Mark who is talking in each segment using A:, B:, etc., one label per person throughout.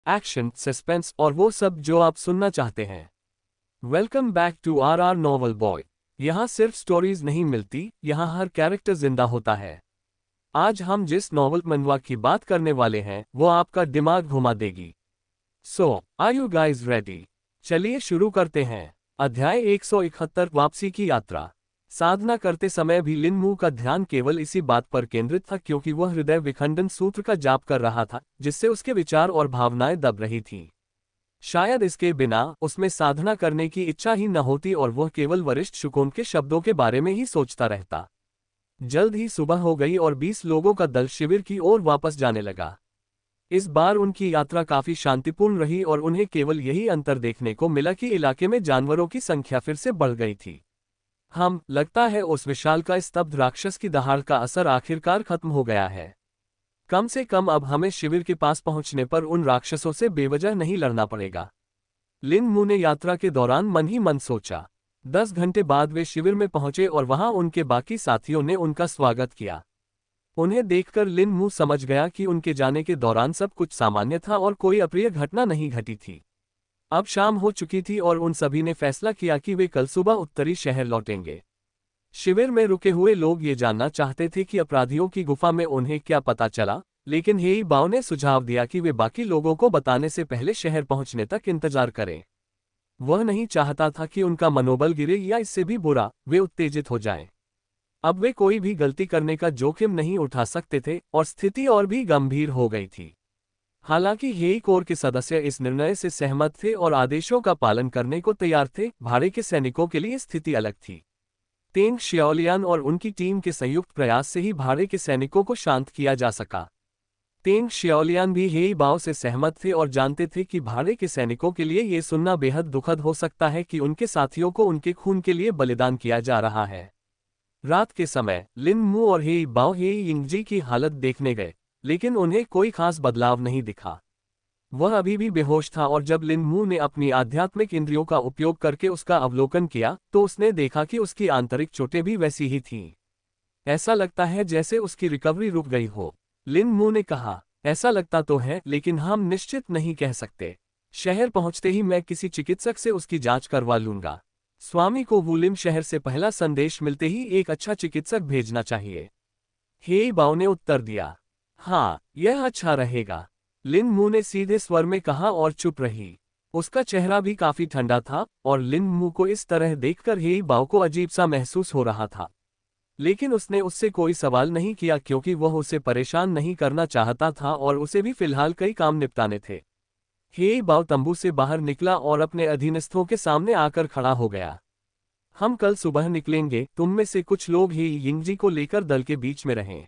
A: Action, suspense और वो सब जो आप सुनना चाहते हैं। Welcome back to our novel boy. यहाँ सिर्फ स्टोरीज नहीं मिलती, यहाँ हर कैरेक्टर जिंदा होता है। आज हम जिस नॉवल मनवा की बात करने वाले हैं वो आपका दिमाग घुमा देगी। सो आर यू गाइज रेडी? चलिए शुरू करते हैं। अध्याय 171, वापसी की यात्रा। साधना करते समय भी लिन मू का ध्यान केवल इसी बात पर केंद्रित था क्योंकि वह हृदय विखंडन सूत्र का जाप कर रहा था जिससे उसके विचार और भावनाएं दब रही थीं। शायद इसके बिना उसमें साधना करने की इच्छा ही न होती और वह केवल वरिष्ठ शुकोन के शब्दों के बारे में ही सोचता रहता। जल्द ही सुबह हो गई और 20 लोगों का दल शिविर की ओर वापस जाने लगा। इस बार उनकी यात्रा काफी शांतिपूर्ण रही और उन्हें केवल यही अंतर देखने को मिला कि इलाके में जानवरों की संख्या फिर से बढ़ गई थी। लगता है उस विशालकाय स्तब्ध राक्षस की दहाड़ का असर आखिरकार खत्म हो गया है। कम से कम अब हमें शिविर के पास पहुंचने पर उन राक्षसों से बेवजह नहीं लड़ना पड़ेगा। लिन मू ने यात्रा के दौरान मन ही मन सोचा। 10 घंटे बाद वे शिविर में पहुंचे और वहां उनके बाकी साथियों ने उनका स्वागत किया। उन्हें देखकर लिन मू समझ गया कि उनके जाने के दौरान सब कुछ सामान्य था और कोई अप्रिय घटना नहीं घटी थी। अब शाम हो चुकी थी और उन सभी ने फैसला किया कि वे कल सुबह उत्तरी शहर लौटेंगे। शिविर में रुके हुए लोग ये जानना चाहते थे कि अपराधियों की गुफा में उन्हें क्या पता चला, लेकिन हेई बाओ ने सुझाव दिया कि वे बाकी लोगों को बताने से पहले शहर पहुंचने तक इंतजार करें। वह नहीं चाहता था कि उनका मनोबल गिरे या इससे भी बुरा, वे उत्तेजित हो जाएं। अब वे कोई भी गलती करने का जोखिम नहीं उठा सकते थे और स्थिति और भी गंभीर हो गई थी। हालांकि हेई कोर के सदस्य इस निर्णय से सहमत थे और आदेशों का पालन करने को तैयार थे। भाड़े के सैनिकों के लिए स्थिति अलग थी। तेंग शियाओलियान और उनकी टीम के संयुक्त प्रयास से ही भाड़े के सैनिकों को शांत किया जा सका। तेंग शियाओलियान भी हेई बाओ से सहमत थे और जानते थे कि भाड़े के सैनिकों के लिए ये सुनना बेहद दुखद हो सकता है कि उनके साथियों को उनके खून के लिए बलिदान किया जा रहा है। रात के समय लिन मू और हेई बाओ हेई यिंगजी की हालत देखने गए, लेकिन उन्हें कोई खास बदलाव नहीं दिखा। वह अभी भी बेहोश था और जब लिन मू ने अपनी आध्यात्मिक इंद्रियों का उपयोग करके उसका अवलोकन किया तो उसने देखा कि उसकी आंतरिक चोटें भी वैसी ही थीं। ऐसा लगता है जैसे उसकी रिकवरी रुक गई हो, लिन मू ने कहा। ऐसा लगता तो है, लेकिन हम निश्चित नहीं कह सकते। शहर पहुंचते ही मैं किसी चिकित्सक से उसकी जांच करवा लूंगा। स्वामी को वुलिम शहर से पहला संदेश मिलते ही एक अच्छा चिकित्सक भेजना चाहिए। हेई बाओ ने उत्तर दिया। हाँ, यह अच्छा रहेगा, लिन मू ने सीधे स्वर में कहा और चुप रही। उसका चेहरा भी काफी ठंडा था और लिन मू को इस तरह देखकर हेई बाओ को अजीब सा महसूस हो रहा था। लेकिन उसने उससे कोई सवाल नहीं किया क्योंकि वह उसे परेशान नहीं करना चाहता था और उसे भी फिलहाल कई काम निपटाने थे। हेई बाओ तंबू से बाहर निकला और अपने अधीनस्थों के सामने आकर खड़ा हो गया। हम कल सुबह निकलेंगे, तुम में से कुछ लोग हेई यिंगजी को लेकर दल के बीच में रहें।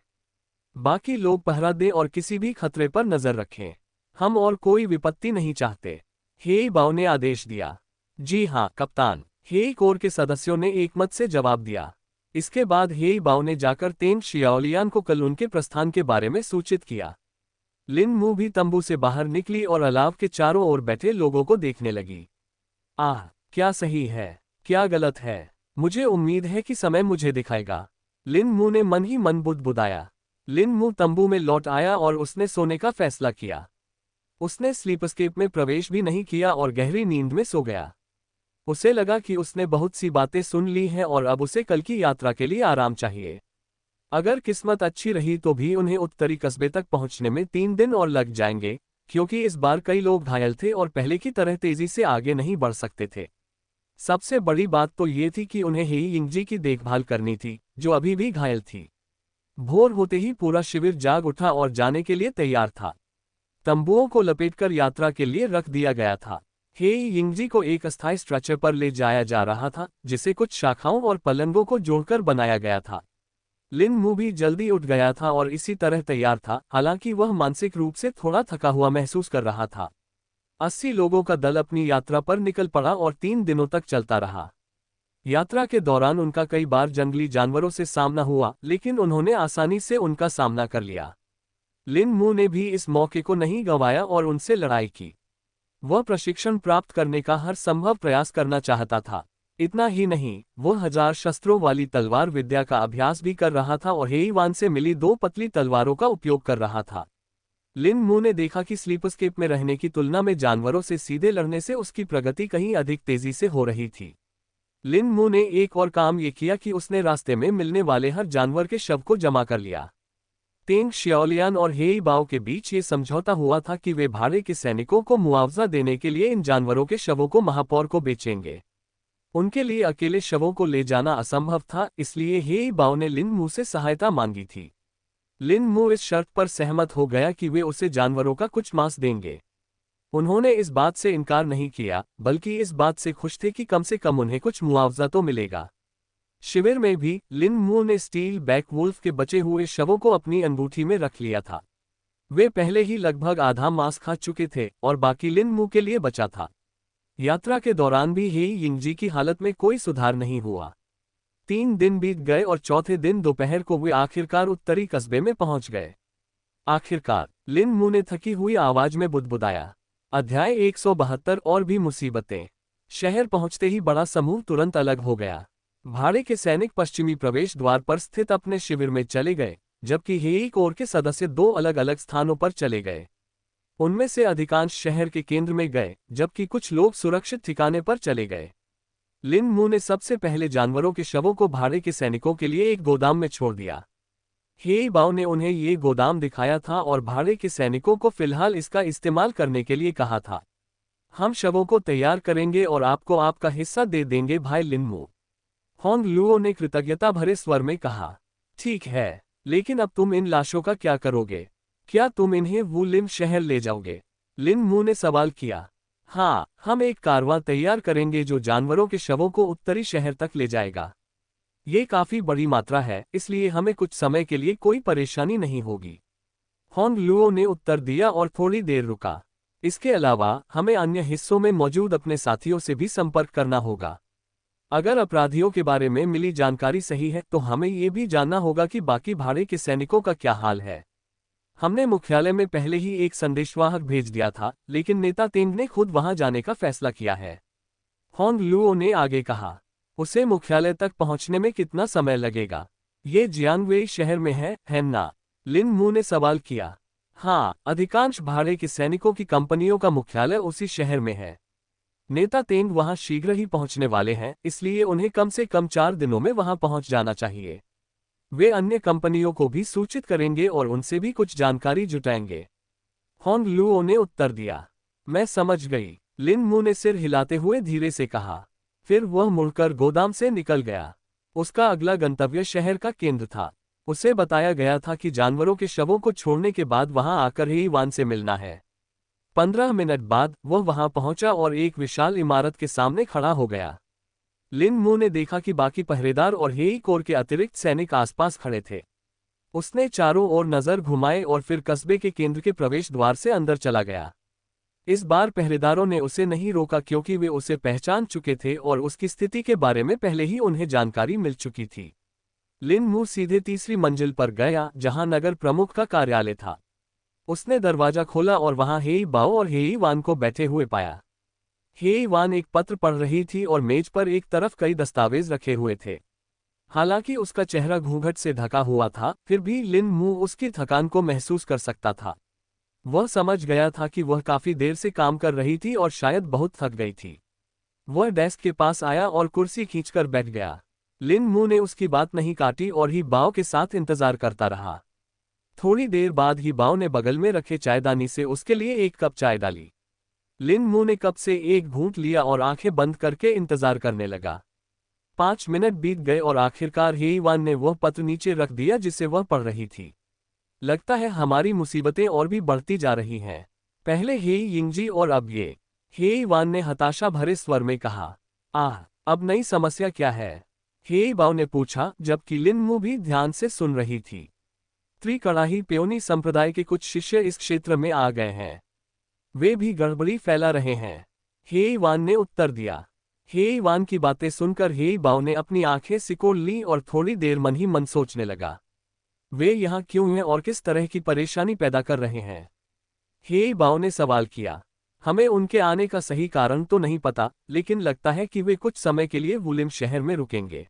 A: बाकी लोग पहरा दें और किसी भी खतरे पर नजर रखें। हम और कोई विपत्ति नहीं चाहते, हेई बाओ ने आदेश दिया। जी हाँ कप्तान, हेई कोर के सदस्यों ने एकमत से जवाब दिया। इसके बाद हेई बाओ ने जाकर तेंग शियाओलियान को कल उनके प्रस्थान के बारे में सूचित किया। लिन मू भी तंबू से बाहर निकली और अलाव के चारों ओर बैठे लोगों को देखने लगी। आह, क्या सही है, क्या गलत है, मुझे उम्मीद है कि समय मुझे दिखाएगा, लिन मू ने मन ही मन बुदबुदाया। लिन मू तंबू में लौट आया और उसने सोने का फैसला किया। उसने स्लीपस्केप में प्रवेश भी नहीं किया और गहरी नींद में सो गया। उसे लगा कि उसने बहुत सी बातें सुन ली हैं और अब उसे कल की यात्रा के लिए आराम चाहिए। अगर किस्मत अच्छी रही तो भी उन्हें उत्तरी कस्बे तक पहुंचने में 3 दिन और लग जाएंगे, क्योंकि इस बार कई लोग घायल थे और पहले की तरह तेजी से आगे नहीं बढ़ सकते थे। सबसे बड़ी बात तो ये थी कि उन्हें हेई यिंगजी की देखभाल करनी थी, जो अभी भी घायल थी। भोर होते ही पूरा शिविर जाग उठा और जाने के लिए तैयार था। तंबुओं को लपेटकर यात्रा के लिए रख दिया गया था। हेई यिंगजी को एक अस्थायी स्ट्रेचर पर ले जाया जा रहा था, जिसे कुछ शाखाओं और पलंगों को जोड़कर बनाया गया था। लिन मू भी जल्दी उठ गया था और इसी तरह तैयार था, हालांकि वह मानसिक रूप से थोड़ा थका हुआ महसूस कर रहा था। 80 लोगों का दल अपनी यात्रा पर निकल पड़ा और 3 दिनों तक चलता रहा। यात्रा के दौरान उनका कई बार जंगली जानवरों से सामना हुआ, लेकिन उन्होंने आसानी से उनका सामना कर लिया। लिन मू ने भी इस मौके को नहीं गंवाया और उनसे लड़ाई की। वह प्रशिक्षण प्राप्त करने का हर संभव प्रयास करना चाहता था। इतना ही नहीं, वह 1000 शस्त्रों वाली तलवार विद्या का अभ्यास भी कर रहा था और हेईवान से मिली 2 पतली तलवारों का उपयोग कर रहा था। लिन मू ने देखा कि स्लीपस्केप में रहने की तुलना में जानवरों से सीधे लड़ने से उसकी प्रगति कहीं अधिक तेजी से हो रही थी। लिन मू ने एक और काम ये किया कि उसने रास्ते में मिलने वाले हर जानवर के शव को जमा कर लिया। तेंग शियाओलियान और हेई बाओ के बीच ये समझौता हुआ था कि वे भाड़े के सैनिकों को मुआवजा देने के लिए इन जानवरों के शवों को महापौर को बेचेंगे। उनके लिए अकेले शवों को ले जाना असंभव था, इसलिए हेई बाओ ने लिन मू से सहायता मांगी थी। लिन मू इस शर्त पर सहमत हो गया कि वे उसे जानवरों का कुछ मांस देंगे। उन्होंने इस बात से इनकार नहीं किया, बल्कि इस बात से खुश थे कि कम से कम उन्हें कुछ मुआवजा तो मिलेगा। शिविर में भी लिन मू ने स्टील बैक वुल्फ के बचे हुए शवों को अपनी अंगूठी में रख लिया था। वे पहले ही लगभग आधा मांस खा चुके थे और बाकी लिन मू के लिए बचा था। यात्रा के दौरान भी हेई यिंगजी की हालत में कोई सुधार नहीं हुआ। 3 दिन बीत गए और चौथे दिन दोपहर को वे आखिरकार उत्तरी कस्बे में पहुंच गए। आखिरकार लिन मू ने थकी हुई आवाज में बुदबुदाया। अध्याय 172 और भी मुसीबतें। शहर पहुंचते ही बड़ा समूह तुरंत अलग हो गया। भाड़े के सैनिक पश्चिमी प्रवेश द्वार पर स्थित अपने शिविर में चले गए, जबकि हेई कोर के सदस्य 2 अलग अलग स्थानों पर चले गए। उनमें से अधिकांश शहर के केंद्र में गए, जबकि कुछ लोग सुरक्षित ठिकाने पर चले गए। लिन मू ने सबसे पहले जानवरों के शवों को भाड़े के सैनिकों के लिए एक गोदाम में छोड़ दिया। हेई बाओ ने उन्हें ये गोदाम दिखाया था और भाड़े के सैनिकों को फिलहाल इसका इस्तेमाल करने के लिए कहा था। हम शवों को तैयार करेंगे और आपको आपका हिस्सा दे देंगे, भाई लिन मू। होंग लुओ ने कृतज्ञता भरे स्वर में कहा। ठीक है, लेकिन अब तुम इन लाशों का क्या करोगे? क्या तुम इन्हें वू लिम शहर ले जाओगे? लिन मू ने सवाल किया। हाँ, हम एक कारवां तैयार करेंगे जो जानवरों के शवों को उत्तरी शहर तक ले जाएगा। ये काफी बड़ी मात्रा है, इसलिए हमें कुछ समय के लिए कोई परेशानी नहीं होगी। होंग लुओ ने उत्तर दिया और थोड़ी देर रुका। इसके अलावा हमें अन्य हिस्सों में मौजूद अपने साथियों से भी संपर्क करना होगा। अगर अपराधियों के बारे में मिली जानकारी सही है तो हमें ये भी जानना होगा कि बाकी भाड़े के सैनिकों का क्या हाल है। हमने मुख्यालय में पहले ही एक संदेशवाहक भेज दिया था, लेकिन नेता तेंग ने खुद वहां जाने का फैसला किया है। होंग लुओ ने आगे कहा। उसे मुख्यालय तक पहुंचने में कितना समय लगेगा? ये जियांगवेई शहर में है ना? लिन मू ने सवाल किया। हाँ, अधिकांश भाड़े के सैनिकों की कंपनियों का मुख्यालय उसी शहर में है। नेता तेंग वहां शीघ्र ही पहुंचने वाले हैं, इसलिए उन्हें कम से कम 4 दिनों में वहां पहुंच जाना चाहिए। वे अन्य कंपनियों को भी सूचित करेंगे और उनसे भी कुछ जानकारी जुटाएंगे। होंग लुओ ने उत्तर दिया। मैं समझ गई, लिन मू ने सिर हिलाते हुए धीरे से कहा। फिर वह मुड़कर गोदाम से निकल गया। उसका अगला गंतव्य शहर का केंद्र था। उसे बताया गया था कि जानवरों के शवों को छोड़ने के बाद वहां आकर हेई वान से मिलना है। 15 मिनट बाद वह वहां पहुंचा और एक विशाल इमारत के सामने खड़ा हो गया। लिन मू ने देखा कि बाकी पहरेदार और हेई कोर के अतिरिक्त सैनिक आसपास खड़े थे। उसने चारों ओर नजर घुमाए और फिर कस्बे के केंद्र के प्रवेश द्वार से अंदर चला गया। इस बार पहरेदारों ने उसे नहीं रोका क्योंकि वे उसे पहचान चुके थे और उसकी स्थिति के बारे में पहले ही उन्हें जानकारी मिल चुकी थी। लिन मू सीधे तीसरी मंजिल पर गया, जहां नगर प्रमुख का कार्यालय था। उसने दरवाजा खोला और वहां हेई बाओ और हेई वान को बैठे हुए पाया। हेई वान एक पत्र पढ़ रही थी और मेज पर एक तरफ कई दस्तावेज रखे हुए थे। हालांकि उसका चेहरा घूंघट से ढका हुआ था, फिर भी लिन मू उसकी थकान को महसूस कर सकता था। वह समझ गया था कि वह काफी देर से काम कर रही थी और शायद बहुत थक गई थी। वह डेस्क के पास आया और कुर्सी खींचकर बैठ गया। लिन मू ने उसकी बात नहीं काटी और ही बाओ के साथ इंतजार करता रहा। थोड़ी देर बाद ही बाओ ने बगल में रखे चायदानी से उसके लिए एक कप चाय डाली। लिन मू ने कप से एक घूंट लिया और आंखें बंद करके इंतजार करने लगा। 5 मिनट बीत गए और आखिरकार हेई वान ने वह पत्र नीचे रख दिया जिसे वह पढ़ रही थी। लगता है हमारी मुसीबतें और भी बढ़ती जा रही हैं। पहले हेई यिंगजी और अब ये। हेई वान ने हताशा भरे स्वर में कहा। अब नई समस्या क्या है? हेई बाओ ने पूछा, जबकि लिन मू भी ध्यान से सुन रही थी। त्रिकड़ाही पेओनी संप्रदाय के कुछ शिष्य इस क्षेत्र में आ गए हैं। वे भी गड़बड़ी फैला रहे हैं। हेई वान ने उत्तर दिया। हेई वान की बातें सुनकर हेई बाओ ने अपनी आंखें सिकोड़ ली और थोड़ी देर मन ही मन सोचने लगा। वे यहाँ क्यों हैं और किस तरह की परेशानी पैदा कर रहे हैं? हेई बाओ ने सवाल किया। हमें उनके आने का सही कारण तो नहीं पता, लेकिन लगता है कि वे कुछ समय के लिए वुलिम शहर में रुकेंगे।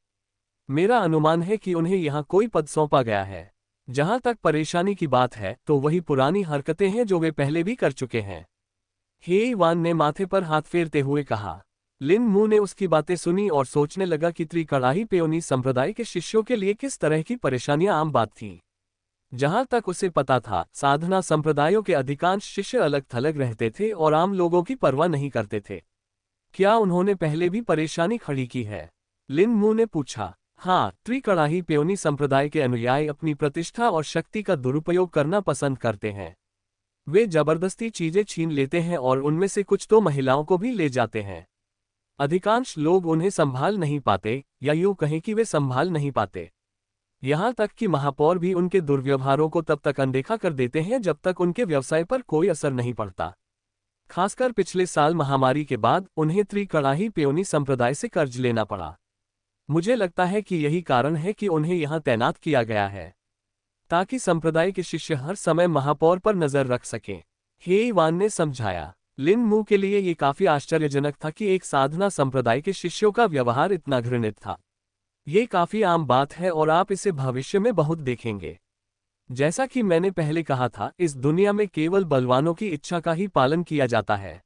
A: मेरा अनुमान है कि उन्हें यहाँ कोई पद सौंपा गया है। जहां तक परेशानी की बात है तो वही पुरानी हरकतें हैं जो वे पहले भी कर चुके हैं। हे वान ने माथे पर हाथ फेरते हुए कहा। लिन मू ने उसकी बातें सुनी और सोचने लगा कि त्रिकड़ाही पेओनी संप्रदाय के शिष्यों के लिए किस तरह की परेशानियां आम बात थीं। जहां तक उसे पता था, साधना संप्रदायों के अधिकांश शिष्य अलग थलग रहते थे और आम लोगों की परवाह नहीं करते थे। क्या उन्होंने पहले भी परेशानी खड़ी की है? लिन मू ने पूछा। हाँ, त्रिकड़ाही पेओनी संप्रदाय के अनुयायी अपनी प्रतिष्ठा और शक्ति का दुरुपयोग करना पसंद करते हैं। वे जबरदस्ती चीजें छीन लेते हैं और उनमें से कुछ तो महिलाओं को भी ले जाते हैं। अधिकांश लोग उन्हें संभाल नहीं पाते, या यूं कहें कि वे संभाल नहीं पाते। यहां तक कि महापौर भी उनके दुर्व्यवहारों को तब तक अनदेखा कर देते हैं जब तक उनके व्यवसाय पर कोई असर नहीं पड़ता। खासकर पिछले साल महामारी के बाद उन्हें त्रिकड़ाही पेओनी संप्रदाय से कर्ज लेना पड़ा। मुझे लगता है कि यही कारण है कि उन्हें यहां तैनात किया गया है, ताकि संप्रदाय के शिष्य हर समय महापौर पर नजर रख सकें। हे वान ने समझाया। लिन मू के लिए ये काफी आश्चर्यजनक था कि एक साधना संप्रदाय के शिष्यों का व्यवहार इतना घृणित था। ये काफी आम बात है और आप इसे भविष्य में बहुत देखेंगे। जैसा कि मैंने पहले कहा था, इस दुनिया में केवल बलवानों की इच्छा का ही पालन किया जाता है।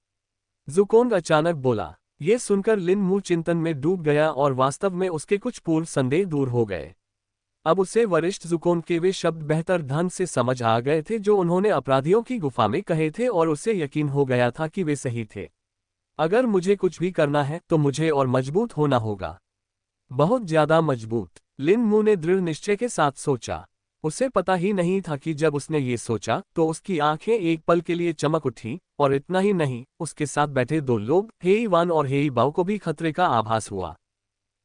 A: ज़ुकोंग अचानक बोला। ये सुनकर लिन मू चिंतन में डूब गया और वास्तव में उसके कुछ पूर्व संदेह दूर हो गए। अब उसे वरिष्ठ ज़ुकोंग के वे शब्द बेहतर ढंग से समझ आ गए थे जो उन्होंने अपराधियों की गुफा में कहे थे, और उसे यकीन हो गया था कि वे सही थे। अगर मुझे कुछ भी करना है तो मुझे और मजबूत होना होगा, बहुत ज्यादा मजबूत। लिन मू ने दृढ़ निश्चय के साथ सोचा। उसे पता ही नहीं था कि जब उसने ये सोचा तो उसकी आंखें एक पल के लिए चमक उठी, और इतना ही नहीं, उसके साथ बैठे दो लोग, हेई वान और हेई बाओ को भी खतरे का आभास हुआ।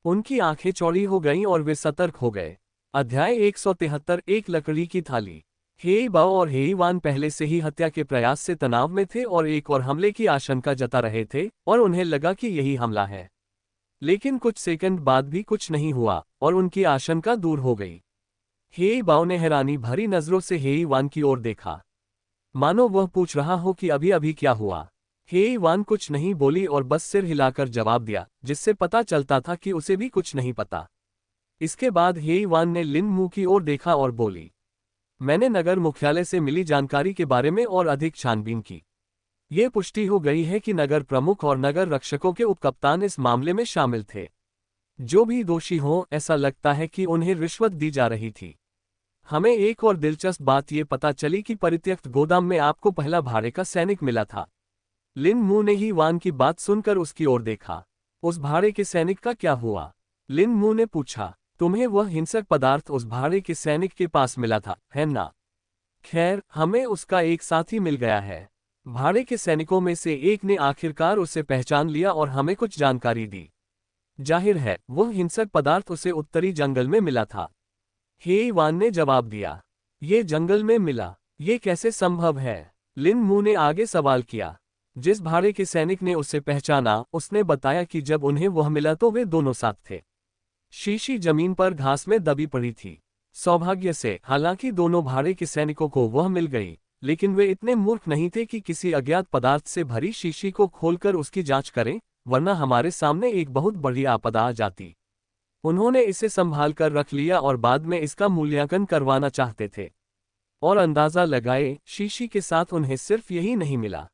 A: उनकी आंखें चौड़ी हो गईं और वे सतर्क हो गए। अध्याय 173 एक लकड़ी की थाली। हेई बाओ और हेई वान पहले से ही हत्या के प्रयास से तनाव में थे और एक और हमले की आशंका जता रहे थे, और उन्हें लगा कि यही हमला है। लेकिन कुछ सेकंड बाद भी कुछ नहीं हुआ और उनकी आशंका दूर हो गई। हेई बाओ ने हैरानी भरी नजरों से हेई वान की ओर देखा, मानो वह पूछ रहा हो कि अभी अभी क्या हुआ। हेई वान कुछ नहीं बोली और बस सिर हिलाकर जवाब दिया, जिससे पता चलता था कि उसे भी कुछ नहीं पता। इसके बाद हेई वान ने लिन मू की ओर देखा और बोली, मैंने नगर मुख्यालय से मिली जानकारी के बारे में और अधिक छानबीन की। ये पुष्टि हो गई है कि नगर प्रमुख और नगर रक्षकों के उपकप्तान इस मामले में शामिल थे। जो भी दोषी हों, ऐसा लगता है कि उन्हें रिश्वत दी जा रही थी। हमें एक और दिलचस्प बात ये पता चली कि परित्यक्त गोदाम में आपको पहला भाड़े का सैनिक मिला था। लिन मू ने ही वान की बात सुनकर उसकी ओर देखा। उस भाड़े के सैनिक का क्या हुआ? लिन मू ने पूछा। तुम्हें वह हिंसक पदार्थ उस भाड़े के सैनिक के पास मिला था, है ना? खैर, हमें उसका एक साथी मिल गया है। भाड़े के सैनिकों में से एक ने आखिरकार उसे पहचान लिया और हमें कुछ जानकारी दी। जाहिर है, वह हिंसक पदार्थ उसे उत्तरी जंगल में मिला था। हेई वान ने जवाब दिया। ये जंगल में मिला? ये कैसे संभव है? लिन मू ने आगे सवाल किया। जिस भाड़े के सैनिक ने उसे पहचाना, उसने बताया कि जब उन्हें वह मिला तो वे दोनों साथ थे। शीशी जमीन पर घास में दबी पड़ी थी। सौभाग्य से, हालांकि दोनों भाड़े के सैनिकों को वह मिल गई, लेकिन वे इतने मूर्ख नहीं थे कि किसी अज्ञात पदार्थ से भरी शीशी को खोलकर उसकी जांच करें, वरना हमारे सामने एक बहुत बड़ी आपदा आ जाती। उन्होंने इसे संभाल कर रख लिया और बाद में इसका मूल्यांकन करवाना चाहते थे। और अंदाजा लगाए, शीशी के साथ उन्हें सिर्फ यही नहीं मिला,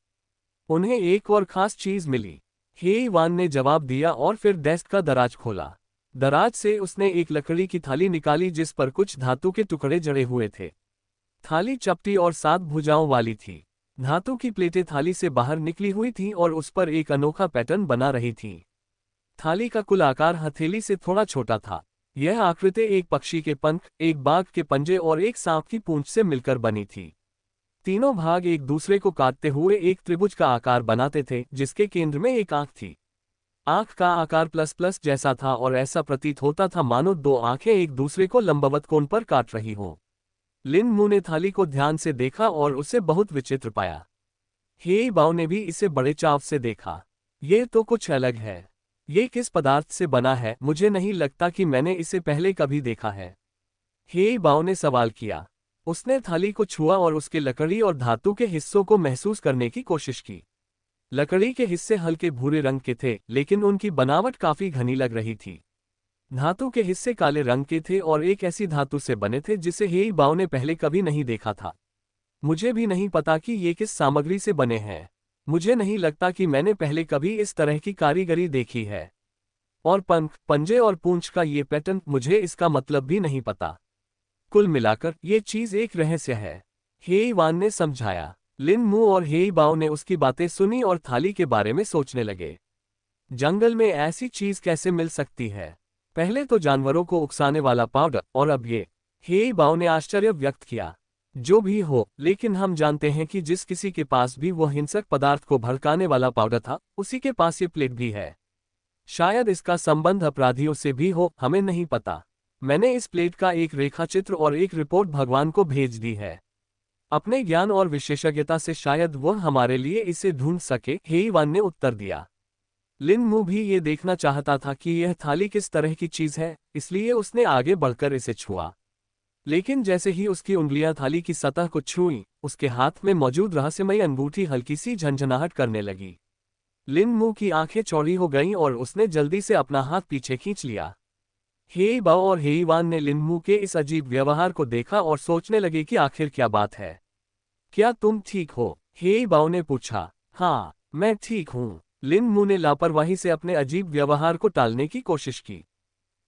A: उन्हें एक और खास चीज मिली। हेई वान ने जवाब दिया और फिर डेस्क का दराज खोला। दराज से उसने एक लकड़ी की थाली निकाली जिस पर कुछ धातु के टुकड़े जड़े हुए थे। थाली चपटी और 7 भुजाओं वाली थी। धातु की प्लेटें थाली से बाहर निकली हुई थीं और उस पर एक अनोखा पैटर्न बना रही थीं। थाली का कुल आकार हथेली से थोड़ा छोटा था। यह आकृति एक पक्षी के पंख, एक बाघ के पंजे और एक सांप की पूंछ से मिलकर बनी थी। तीनों भाग एक दूसरे को काटते हुए एक त्रिभुज का आकार बनाते थे, जिसके केंद्र में एक आंख थी। आंख का आकार प्लस प्लस जैसा था और ऐसा प्रतीत होता था मानो 2 आंखें एक दूसरे को लंबवत कोण पर काट रही हों। लिन मू ने थाली को ध्यान से देखा और उसे बहुत विचित्र पाया। हेई बाओ ने भी इसे बड़े चाव से देखा। ये तो कुछ अलग है। ये किस पदार्थ से बना है? मुझे नहीं लगता कि मैंने इसे पहले कभी देखा है। हेई बाओ ने सवाल किया। उसने थाली को छुआ और उसके लकड़ी और धातु के हिस्सों को महसूस करने की कोशिश की। लकड़ी के हिस्से हल्के भूरे रंग के थे, लेकिन उनकी बनावट काफी घनी लग रही थी। धातु के हिस्से काले रंग के थे और एक ऐसी धातु से बने थे जिसे हेई बाओ ने पहले कभी नहीं देखा था। मुझे भी नहीं पता कि ये किस सामग्री से बने हैं। मुझे नहीं लगता कि मैंने पहले कभी इस तरह की कारीगरी देखी है। और पंख, पंजे और पूंछ का ये पैटर्न, मुझे इसका मतलब भी नहीं पता। कुल मिलाकर ये चीज एक रहस्य है, हेई वान ने समझाया। लिन मू और हेई बाओ ने उसकी बातें सुनी और थाली के बारे में सोचने लगे। जंगल में ऐसी चीज कैसे मिल सकती है? पहले तो जानवरों को उकसाने वाला पाउडर, और अब ये। हेई बाओ ने आश्चर्य व्यक्त किया। जो भी हो, लेकिन हम जानते हैं कि जिस किसी के पास भी वह हिंसक पदार्थ को भड़काने वाला पाउडर था, उसी के पास ये प्लेट भी है। शायद इसका संबंध अपराधियों से भी हो, हमें नहीं पता। मैंने इस प्लेट का एक रेखाचित्र और एक रिपोर्ट भगवान को भेज दी है। अपने ज्ञान और विशेषज्ञता से शायद वह हमारे लिए इसे ढूंढ सके, हेई वान ने उत्तर दिया। लिन मू भी ये देखना चाहता था कि यह थाली किस तरह की चीज है, इसलिए उसने आगे बढ़कर इसे छुआ। लेकिन जैसे ही उसकी उंगलियां थाली की सतह को छुईं, उसके हाथ में मौजूद रहस्यमयी अंगूठी हल्की सी झंझनाहट करने लगी। लिन मू की आंखें चौड़ी हो गईं और उसने जल्दी से अपना हाथ पीछे खींच लिया। हेई बाओ और हेई वान ने लिन मू के इस अजीब व्यवहार को देखा और सोचने लगे कि आखिर क्या बात है। क्या तुम ठीक हो? हेई बाओ ने पूछा। हाँ, मैं ठीक हूँ। लिन मू ने लापरवाही से अपने अजीब व्यवहार को टालने की कोशिश की।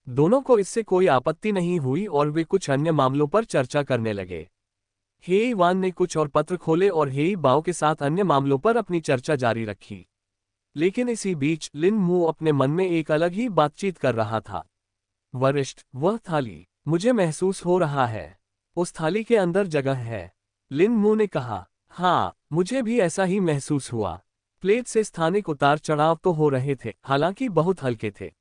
A: दोनों को इससे कोई आपत्ति नहीं हुई और वे कुछ अन्य मामलों पर चर्चा करने लगे। हेई वान ने कुछ और पत्र खोले और हेई बाओ के साथ अन्य मामलों पर अपनी चर्चा जारी रखी। लेकिन इसी बीच लिन मू अपने मन में एक अलग ही बातचीत कर रहा था। वरिष्ठ, वह थाली, मुझे महसूस हो रहा है। उस थाली के अंदर जगह है। लिन मू ने कहा। हाँ, मुझे भी ऐसा ही महसूस हुआ। प्लेट से स्थानिक उतार चढ़ाव तो हो रहे थे, हालांकि बहुत हल्के थे।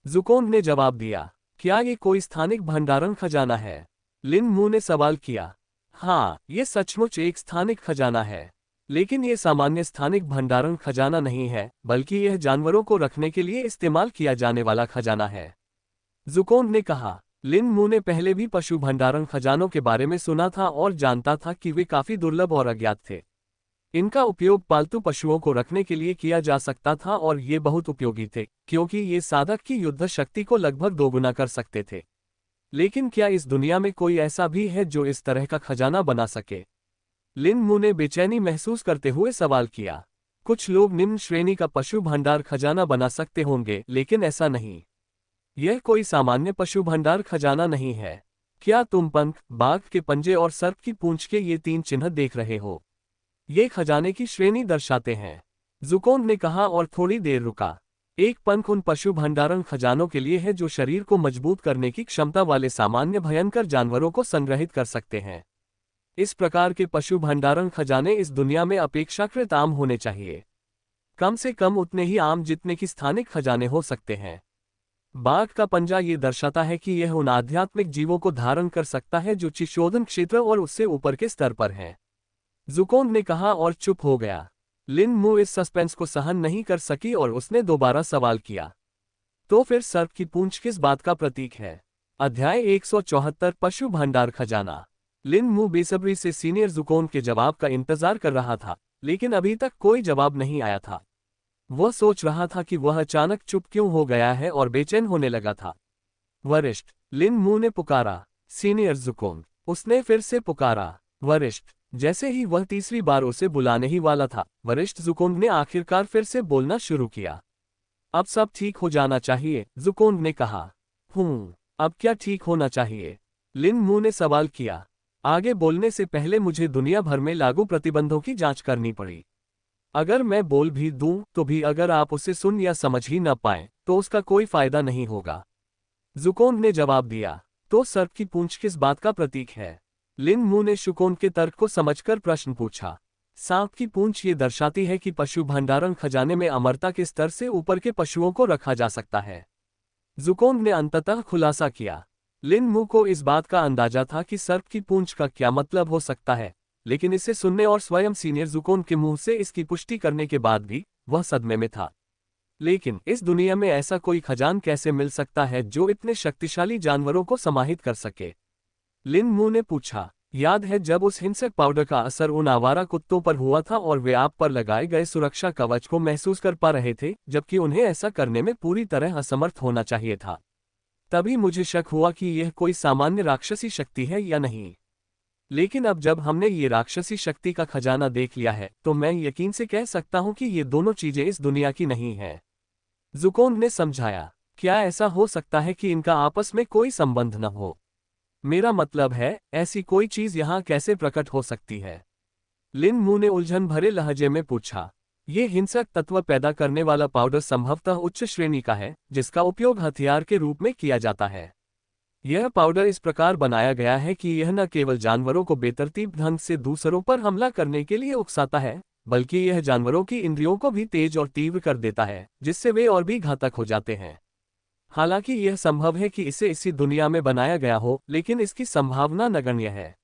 A: ज़ुकोंग ने जवाब दिया। क्या ये कोई स्थानिक भंडारण खजाना है? लिन मू ने सवाल किया। हाँ, ये सचमुच एक स्थानिक खजाना है। लेकिन ये सामान्य स्थानिक भंडारण खजाना नहीं है, बल्कि यह जानवरों को रखने के लिए इस्तेमाल किया जाने वाला खजाना है, ज़ुकोंग ने कहा। लिन मू ने पहले भी पशु भंडारण खजानों के बारे में सुना था और जानता था कि वे काफी दुर्लभ और अज्ञात थे। इनका उपयोग पालतू पशुओं को रखने के लिए किया जा सकता था और ये बहुत उपयोगी थे, क्योंकि ये साधक की युद्ध शक्ति को लगभग दोगुना कर सकते थे। लेकिन क्या इस दुनिया में कोई ऐसा भी है जो इस तरह का खजाना बना सके? लिन मू ने बेचैनी महसूस करते हुए सवाल किया। कुछ लोग निम्न श्रेणी का पशु भंडार खजाना बना सकते होंगे, लेकिन ऐसा नहीं। यह कोई सामान्य पशु भंडार खजाना नहीं है। क्या तुम पंख, बाघ के पंजे और सर्प की पूंछ के ये 3 चिन्ह देख रहे हो? ये खजाने की श्रेणी दर्शाते हैं, ज़ुकोंग ने कहा और थोड़ी देर रुका। एक पंख उन पशु भंडारण खजानों के लिए है जो शरीर को मजबूत करने की क्षमता वाले सामान्य भयंकर जानवरों को संग्रहित कर सकते हैं। इस प्रकार के पशु भंडारण खजाने इस दुनिया में अपेक्षाकृत आम होने चाहिए, कम से कम उतने ही आम जितने कि स्थानिक खजाने हो सकते हैं। बाघ का पंजा ये दर्शाता है कि यह उन आध्यात्मिक जीवों को धारण कर सकता है जो चिशोधन क्षेत्र और उससे ऊपर के स्तर पर हैं, ज़ुकोंग ने कहा और चुप हो गया। लिन मू इस सस्पेंस को सहन नहीं कर सकी और उसने दोबारा सवाल किया। तो फिर सर्प की पूंछ किस बात का प्रतीक है? अध्याय 174 पशु भंडार खजाना। लिन मू बेसब्री से सीनियर ज़ुकोंग के जवाब का इंतजार कर रहा था, लेकिन अभी तक कोई जवाब नहीं आया था। वह सोच रहा था कि वह अचानक चुप क्यों हो गया है और बेचैन होने लगा था। वरिष्ठ, लिन मू ने पुकारा। सीनियर ज़ुकोंग, उसने फिर से पुकारा। वरिष्ठ। जैसे ही वह तीसरी बार उसे बुलाने ही वाला था, वरिष्ठ ज़ुकोंग ने आखिरकार फिर से बोलना शुरू किया। अब सब ठीक हो जाना चाहिए, ज़ुकोंग ने कहा। अब क्या ठीक होना चाहिए? लिन मू ने सवाल किया। आगे बोलने से पहले मुझे दुनिया भर में लागू प्रतिबंधों की जांच करनी पड़ी। अगर मैं बोल भी दूं तो भी अगर आप उसे सुन या समझ ही न पाएं, तो उसका कोई फायदा नहीं होगा, ज़ुकोंग ने जवाब दिया। तो सर्प की पूंछ किस बात का प्रतीक है? लिन मू ने ज़ुकोंग के तर्क को समझकर प्रश्न पूछा। सांप की पूंछ ये दर्शाती है कि पशु भंडारण खजाने में अमरता के स्तर से ऊपर के पशुओं को रखा जा सकता है, ज़ुकोंग ने अंततः खुलासा किया। लिन मू को इस बात का अंदाजा था कि सर्प की पूंछ का क्या मतलब हो सकता है, लेकिन इसे सुनने और स्वयं सीनियर ज़ुकोंग के मुंह से इसकी पुष्टि करने के बाद भी वह सदमे में था। लेकिन इस दुनिया में ऐसा कोई खजान कैसे मिल सकता है जो इतने शक्तिशाली जानवरों को समाहित कर सके? लिन मू ने पूछा। याद है जब उस हिंसक पाउडर का असर उन आवारा कुत्तों पर हुआ था और वे आप पर लगाए गए सुरक्षा कवच को महसूस कर पा रहे थे, जबकि उन्हें ऐसा करने में पूरी तरह असमर्थ होना चाहिए था? तभी मुझे शक हुआ कि यह कोई सामान्य राक्षसी शक्ति है या नहीं। लेकिन अब जब हमने ये राक्षसी शक्ति का खजाना देख लिया है तो मैं यकीन से कह सकता हूं कि ये दोनों चीजें इस दुनिया की नहीं हैं। ज़ुकोंग ने समझाया। क्या ऐसा हो सकता है कि इनका आपस में कोई संबंध न हो? मेरा मतलब है, ऐसी कोई चीज यहाँ कैसे प्रकट हो सकती है? लिन मू ने उलझन भरे लहजे में पूछा। ये हिंसक तत्व पैदा करने वाला पाउडर संभवतः उच्च श्रेणी का है, जिसका उपयोग हथियार के रूप में किया जाता है। यह पाउडर इस प्रकार बनाया गया है कि यह न केवल जानवरों को बेतरतीब ढंग से दूसरों पर हमला करने के लिए उकसाता है, बल्कि यह जानवरों की इंद्रियों को भी तेज और तीव्र कर देता है, जिससे वे और भी घातक हो जाते हैं। हालांकि यह संभव है कि इसे इसी दुनिया में बनाया गया हो, लेकिन इसकी संभावना नगण्य है।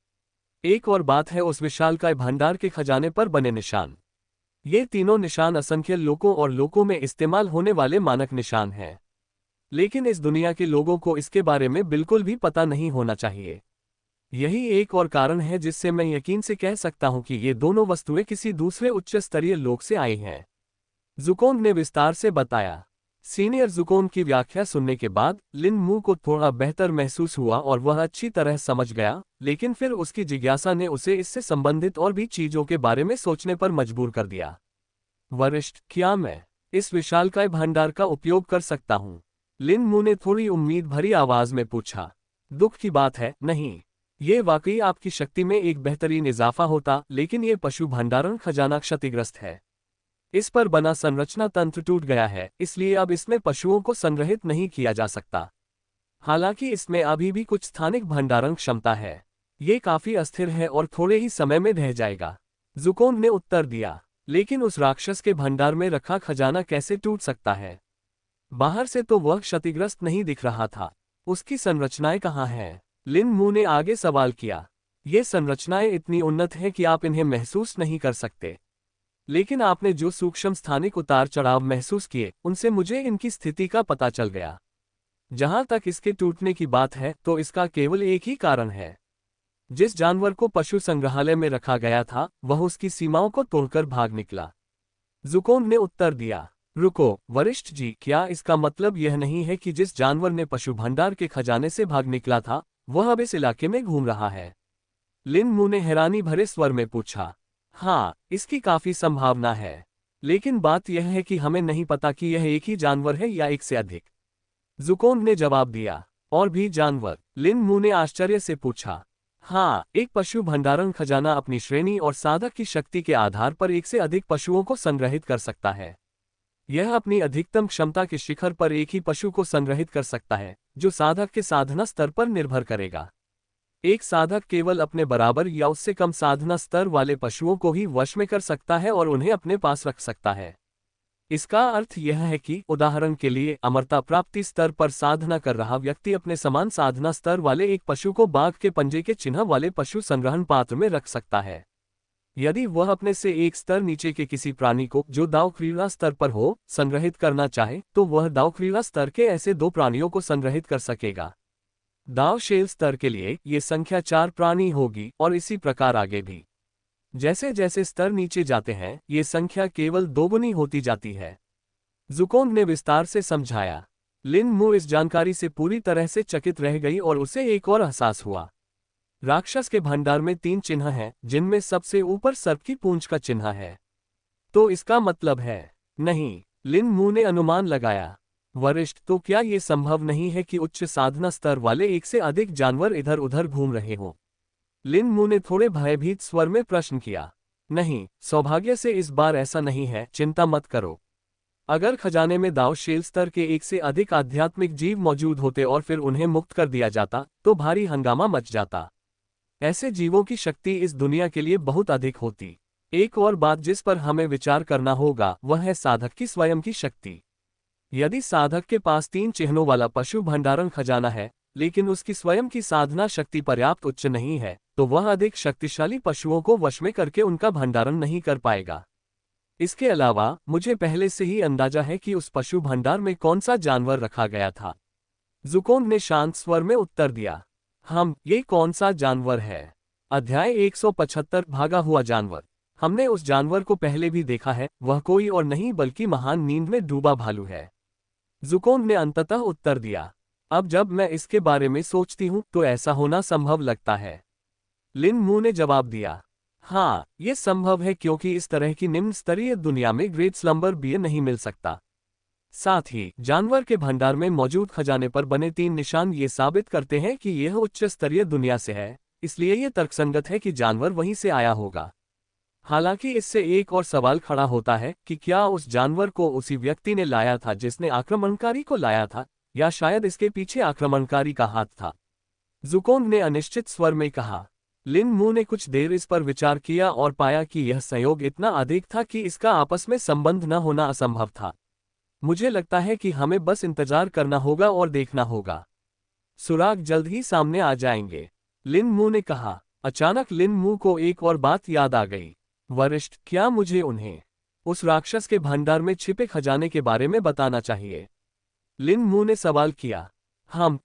A: एक और बात है उस विशालकाय भंडार के खजाने पर बने निशान। ये तीनों निशान असंख्य लोकों और लोकों में इस्तेमाल होने वाले मानक निशान हैं। लेकिन इस दुनिया के लोगों को इसके बारे में बिल्कुल भी पता नहीं होना चाहिए। यही एक और कारण है जिससे मैं यकीन से कह सकता हूं कि ये दोनों वस्तुएं किसी दूसरे उच्च स्तरीय लोक से आई हैं। ज़ुकोंग ने विस्तार से बताया। सीनियर ज़ुकोंग की व्याख्या सुनने के बाद लिन मू को थोड़ा बेहतर महसूस हुआ और वह अच्छी तरह समझ गया, लेकिन फिर उसकी जिज्ञासा ने उसे इससे संबंधित और भी चीजों के बारे में सोचने पर मजबूर कर दिया। वरिष्ठ, क्या मैं इस विशालकाय भंडार का उपयोग कर सकता हूं? लिन मू ने थोड़ी उम्मीद भरी आवाज में पूछा। दुख की बात है, नहीं। ये वाकई आपकी शक्ति में एक बेहतरीन इजाफा होता, लेकिन ये पशु भंडारण खजाना क्षतिग्रस्त है। इस पर बना संरचना तंत्र टूट गया है, इसलिए अब इसमें पशुओं को संग्रहित नहीं किया जा सकता। हालांकि इसमें अभी भी कुछ स्थानिक भंडारण क्षमता है। ये काफी अस्थिर है और थोड़े ही समय में ढह जाएगा। ज़ुकोंग ने उत्तर दिया। लेकिन उस राक्षस के भंडार में रखा खजाना कैसे टूट सकता है? बाहर से तो वह क्षतिग्रस्त नहीं दिख रहा था। उसकी संरचनाएं कहाँ हैं? लिन मू ने आगे सवाल किया। ये संरचनाएं इतनी उन्नत हैं कि आप इन्हें महसूस नहीं कर सकते। लेकिन आपने जो सूक्ष्म स्थानिक उतार चढ़ाव महसूस किए, उनसे मुझे इनकी स्थिति का पता चल गया। जहां तक इसके टूटने की बात है, तो इसका केवल एक ही कारण है। जिस जानवर को पशु संग्रहालय में रखा गया था, वह उसकी सीमाओं को तोड़कर भाग निकला। ज़ुकोंग ने उत्तर दिया। रुको, वरिष्ठ जी, क्या इसका मतलब यह नहीं है कि जिस जानवर ने पशु भंडार के खजाने से भाग निकला था, वह अब इस इलाके में घूम रहा है? लिन मू ने हैरानी भरे स्वर में पूछा। हाँ, इसकी काफी संभावना है। लेकिन बात यह है कि हमें नहीं पता कि यह एक ही जानवर है या एक से अधिक। ज़ुकोंग ने जवाब दिया। और भी जानवर? लिन मू ने आश्चर्य से पूछा। हाँ, एक पशु भंडारण खजाना अपनी श्रेणी और साधक की शक्ति के आधार पर एक से अधिक पशुओं को संग्रहित कर सकता है। यह अपनी अधिकतम क्षमता के शिखर पर एक ही पशु को संग्रहित कर सकता है, जो साधक के साधना स्तर पर निर्भर करेगा। एक साधक केवल अपने बराबर या उससे कम साधना स्तर वाले पशुओं को ही वश में कर सकता है और उन्हें अपने पास रख सकता है। इसका अर्थ यह है कि उदाहरण के लिए अमरता प्राप्ति स्तर पर साधना कर रहा व्यक्ति अपने समान साधना स्तर वाले एक पशु को बाघ के पंजे के चिन्ह वाले पशु संग्रहण पात्र में रख सकता है। यदि वह अपने से एक स्तर नीचे के किसी प्राणी को, जो दाव क्रीड़ा स्तर पर हो, संग्रहित करना चाहे, तो वह दाव क्रीड़ा स्तर के ऐसे 2 प्राणियों को संग्रहित कर सकेगा। दाव शेल स्तर के लिए ये संख्या 4 प्राणी होगी और इसी प्रकार आगे भी। जैसे जैसे स्तर नीचे जाते हैं, ये संख्या केवल दोगुनी होती जाती है। ज़ुकोंग ने विस्तार से समझाया। लिन मू इस जानकारी से पूरी तरह से चकित रह गई और उसे एक और एहसास हुआ। राक्षस के भंडार में 3 चिन्ह हैं, जिनमें सबसे ऊपर सर्प की पूंछ का चिन्ह है। तो इसका मतलब है? नहीं, लिन मू ने अनुमान लगाया। वरिष्ठ, तो क्या ये संभव नहीं है कि उच्च साधना स्तर वाले एक से अधिक जानवर इधर उधर घूम रहे हों? लिन मू ने थोड़े भयभीत स्वर में प्रश्न किया। नहीं, सौभाग्य से इस बार ऐसा नहीं है, चिंता मत करो। अगर खजाने में दाव शेल स्तर के एक से अधिक आध्यात्मिक जीव मौजूद होते और फिर उन्हें मुक्त कर दिया जाता, तो भारी हंगामा मच जाता। ऐसे जीवों की शक्ति इस दुनिया के लिए बहुत अधिक होती। एक और बात जिस पर हमें विचार करना होगा, वह है साधक की स्वयं की शक्ति। यदि साधक के पास 3 चिन्हों वाला पशु भंडारण खजाना है, लेकिन उसकी स्वयं की साधना शक्ति पर्याप्त उच्च नहीं है, तो वह अधिक शक्तिशाली पशुओं को वश में करके उनका भंडारण नहीं कर पाएगा। इसके अलावा मुझे पहले से ही अंदाजा है कि उस पशु भंडार में कौन सा जानवर रखा गया था। ज़ुकोंग ने शांत स्वर में उत्तर दिया। ये कौन सा जानवर है? अध्याय 175 भागा हुआ जानवर। हमने उस जानवर को पहले भी देखा है, वह कोई और नहीं बल्कि महान नींद में डूबा भालू है। ज़ुकोंग ने अंततः उत्तर दिया। अब जब मैं इसके बारे में सोचती हूँ तो ऐसा होना संभव लगता है। लिन मू ने जवाब दिया। हाँ, ये संभव है क्योंकि इस तरह की निम्न स्तरीय दुनिया में ग्रेट स्लम्बर बियर नहीं मिल सकता। साथ ही जानवर के भंडार में मौजूद खजाने पर बने 3 निशान ये साबित करते हैं कि यह उच्च स्तरीय दुनिया से है, इसलिए यह तर्कसंगत है कि जानवर वहीं से आया होगा। हालांकि इससे एक और सवाल खड़ा होता है कि क्या उस जानवर को उसी व्यक्ति ने लाया था जिसने आक्रमणकारी को लाया था, या शायद इसके पीछे आक्रमणकारी का हाथ था। ज़ुकोंग ने अनिश्चित स्वर में कहा। लिन मू ने कुछ देर इस पर विचार किया और पाया कि यह संयोग इतना अधिक था कि इसका आपस में संबंध न होना असंभव था। मुझे लगता है कि हमें बस इंतजार करना होगा और देखना होगा। सुराग जल्द ही सामने आ जाएंगे, लिन मू ने कहा। अचानक लिन मू को एक और बात याद आ गई। वरिष्ठ, क्या मुझे उन्हें उस राक्षस के भंडार में छिपे खजाने के बारे में बताना चाहिए? लिन मू ने सवाल किया।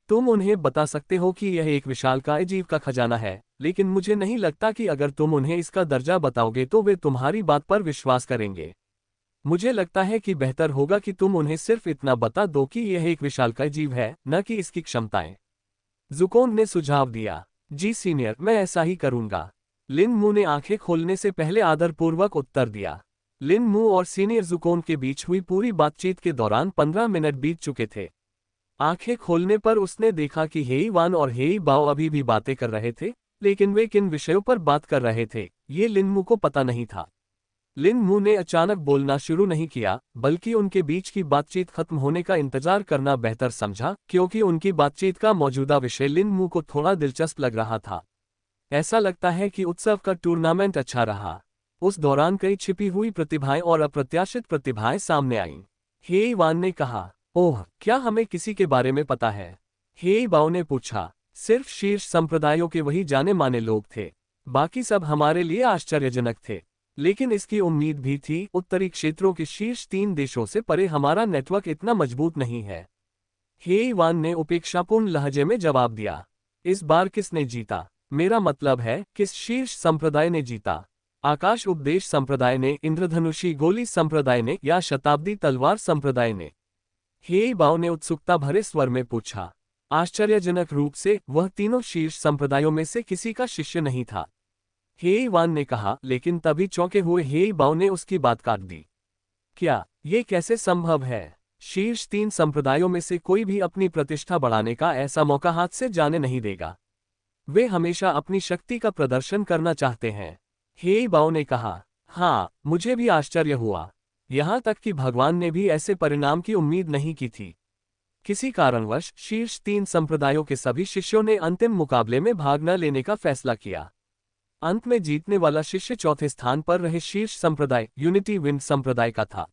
A: तुम उन्हें बता सकते हो कि यह एक विशालकाय जीव का खजाना है, लेकिन मुझे नहीं लगता कि अगर तुम उन्हें इसका दर्जा बताओगे तो वे तुम्हारी बात पर विश्वास करेंगे। मुझे लगता है कि बेहतर होगा कि तुम उन्हें सिर्फ इतना बता दो कि यह एक विशालकाय जीव है, न कि इसकी क्षमताएं। ज़ुकोंग ने सुझाव दिया। जी सीनियर, मैं ऐसा ही करूंगा। लिन मू ने आंखें खोलने से पहले आदरपूर्वक उत्तर दिया। लिन मू और सीनियर ज़ुकोंग के बीच हुई पूरी बातचीत के दौरान 15 मिनट बीत चुके थे। आंखें खोलने पर उसने देखा कि हेई वान और हेई बाओ अभी भी बातें कर रहे थे, लेकिन वे किन विषयों पर बात कर रहे थे, ये लिन मू को पता नहीं था। लिन मू ने अचानक बोलना शुरू नहीं किया, बल्कि उनके बीच की बातचीत खत्म होने का इंतजार करना बेहतर समझा, क्योंकि उनकी बातचीत का मौजूदा विषय लिन मू को थोड़ा दिलचस्प लग रहा था। ऐसा लगता है कि उत्सव का टूर्नामेंट अच्छा रहा। उस दौरान कई छिपी हुई प्रतिभाएं और अप्रत्याशित प्रतिभाएं सामने आईं। हेई वान ने कहा। ओह, क्या हमें किसी के बारे में पता है? हेई बाओ ने पूछा। सिर्फ शीर्ष संप्रदायों के वही जाने माने लोग थे, बाकी सब हमारे लिए आश्चर्यजनक थे। लेकिन इसकी उम्मीद भी थी, उत्तरी क्षेत्रों के शीर्ष 3 देशों से परे हमारा नेटवर्क इतना मजबूत नहीं है। हेई वान ने उपेक्षापूर्ण लहजे में जवाब दिया। इस बार किसने जीता? मेरा मतलब है, किस शीर्ष संप्रदाय ने जीता? आकाश उपदेश संप्रदाय ने, इंद्रधनुषी गोली संप्रदाय ने, या शताब्दी तलवार संप्रदाय ने? हेई बाओ ने उत्सुकता भरे स्वर में पूछा। आश्चर्यजनक रूप से वह तीनों शीर्ष संप्रदायों में से किसी का शिष्य नहीं था। हेई वान ने कहा, लेकिन तभी चौंके हुए हेई बाओ ने उसकी बात काट दी। क्या ये कैसे संभव है? शीर्ष 3 संप्रदायों में से कोई भी अपनी प्रतिष्ठा बढ़ाने का ऐसा मौका हाथ से जाने नहीं देगा। वे हमेशा अपनी शक्ति का प्रदर्शन करना चाहते हैं। हेई बाओ ने कहा। हाँ, मुझे भी आश्चर्य हुआ। यहाँ तक कि भगवान ने भी ऐसे परिणाम की उम्मीद नहीं की थी। किसी कारणवश शीर्ष 3 संप्रदायों के सभी शिष्यों ने अंतिम मुकाबले में भाग न लेने का फैसला किया। अंत में जीतने वाला शिष्य चौथे स्थान पर रहे शीर्ष संप्रदाय यूनिटी विंड संप्रदाय का था।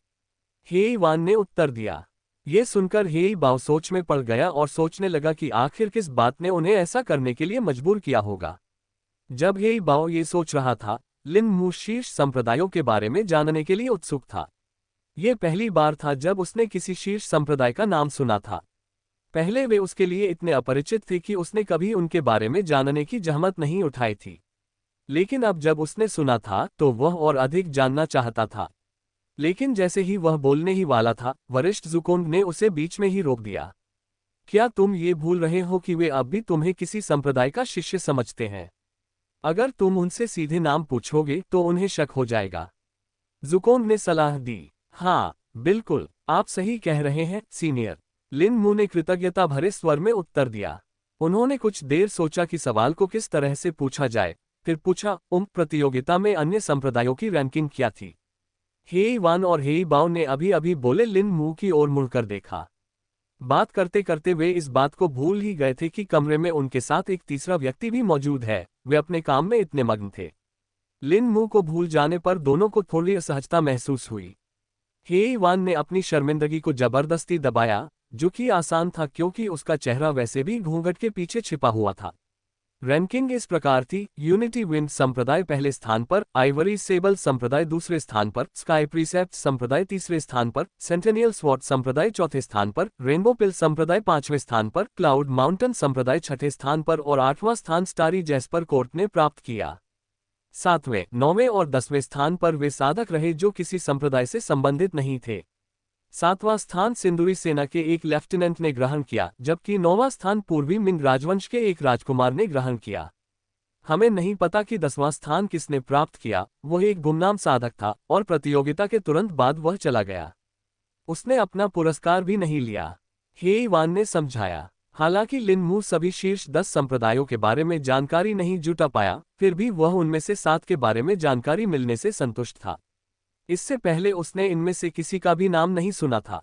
A: हेई वान ने उत्तर दिया। ये सुनकर हेई बाओ सोच में पड़ गया और सोचने लगा कि आखिर किस बात ने उन्हें ऐसा करने के लिए मजबूर किया होगा। जब हेई बाओ ये सोच रहा था, लिन मू शीर्ष संप्रदायों के बारे में जानने के लिए उत्सुक था। ये पहली बार था जब उसने किसी शीर्ष संप्रदाय का नाम सुना था। पहले वे उसके लिए इतने अपरिचित थे कि उसने कभी उनके बारे में जानने की जहमत नहीं उठाई थी। लेकिन अब जब उसने सुना था तो वह और अधिक जानना चाहता था। लेकिन जैसे ही वह बोलने ही वाला था, वरिष्ठ ज़ुकोंग ने उसे बीच में ही रोक दिया। क्या तुम ये भूल रहे हो कि वे अब भी तुम्हें किसी संप्रदाय का शिष्य समझते हैं? अगर तुम उनसे सीधे नाम पूछोगे तो उन्हें शक हो जाएगा। ज़ुकोंग ने सलाह दी। हाँ, बिल्कुल, आप सही कह रहे हैं सीनियर, लिन मू ने कृतज्ञता भरे स्वर में उत्तर दिया। उन्होंने कुछ देर सोचा कि सवाल को किस तरह से पूछा जाए, फिर पूछा, प्रतियोगिता में अन्य संप्रदायों की रैंकिंग क्या थी? हेई वान और हेई बाओ ने अभी अभी बोले लिन मू की ओर मुड़कर देखा। बात करते करते वे इस बात को भूल ही गए थे कि कमरे में उनके साथ एक तीसरा व्यक्ति भी मौजूद है। वे अपने काम में इतने मग्न थे। लिन मू को भूल जाने पर दोनों को थोड़ी असहजता महसूस हुई। हेई वान ने अपनी शर्मिंदगी को जबरदस्ती दबाया, जो कि आसान था क्योंकि उसका चेहरा वैसे भी घूंघट के पीछे छिपा हुआ था। रैंकिंग इस प्रकार थी, यूनिटी विंड संप्रदाय पहले स्थान पर, आइवरी सेबल संप्रदाय दूसरे स्थान पर, स्काई प्रीसेप्ट संप्रदाय तीसरे स्थान पर, सेंटेनियल स्वॉर्ड संप्रदाय चौथे स्थान पर, रेनबो पिल संप्रदाय 5वें स्थान पर, क्लाउड माउंटेन संप्रदाय छठे स्थान पर और 8वां स्थान स्टारी जैस्पर कोर्ट ने प्राप्त किया। 7वें, 9वें और 10वें स्थान पर वे साधक रहे जो किसी संप्रदाय से संबंधित नहीं थे। 7वां स्थान सिंदूरी सेना के एक लेफ्टिनेंट ने ग्रहण किया, जबकि 9वां स्थान पूर्वी मिंग राजवंश के एक राजकुमार ने ग्रहण किया। हमें नहीं पता कि 10वां स्थान किसने प्राप्त किया, वह एक गुमनाम साधक था और प्रतियोगिता के तुरंत बाद वह चला गया। उसने अपना पुरस्कार भी नहीं लिया, हे इवान ने समझाया। हालांकि लिन मू सभी शीर्ष 10 संप्रदायों के बारे में जानकारी नहीं जुटा पाया, फिर भी वह उनमें से 7 के बारे में जानकारी मिलने से संतुष्ट था। इससे पहले उसने इनमें से किसी का भी नाम नहीं सुना था।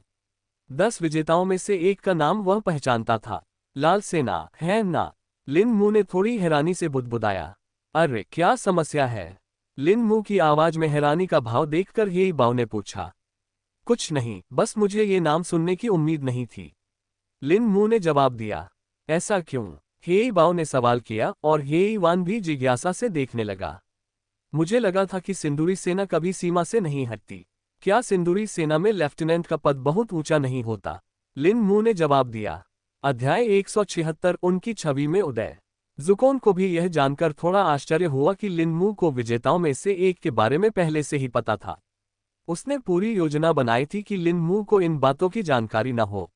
A: 10 विजेताओं में से एक का नाम वह पहचानता था, लाल सेना है ना? लिन मू ने थोड़ी हैरानी से बुदबुदाया। अरे क्या समस्या है? लिन मू की आवाज में हैरानी का भाव देखकर ये बाव ने पूछा। कुछ नहीं, बस मुझे ये नाम सुनने की उम्मीद नहीं थी, लिन मू ने जवाब दिया। ऐसा क्यों? हे बाव ने सवाल किया और हे इवान भी जिज्ञासा से देखने लगा। मुझे लगा था कि सिंदूरी सेना कभी सीमा से नहीं हटती। क्या सिंदूरी सेना में लेफ्टिनेंट का पद बहुत ऊंचा नहीं होता? लिन मू ने जवाब दिया। अध्याय 176 उनकी छवि में उदय। जुकोन को भी यह जानकर थोड़ा आश्चर्य हुआ कि लिन मू को विजेताओं में से एक के बारे में पहले से ही पता था। उसने पूरी योजना बनाई थी कि लिन मू को इन बातों की जानकारी न हो।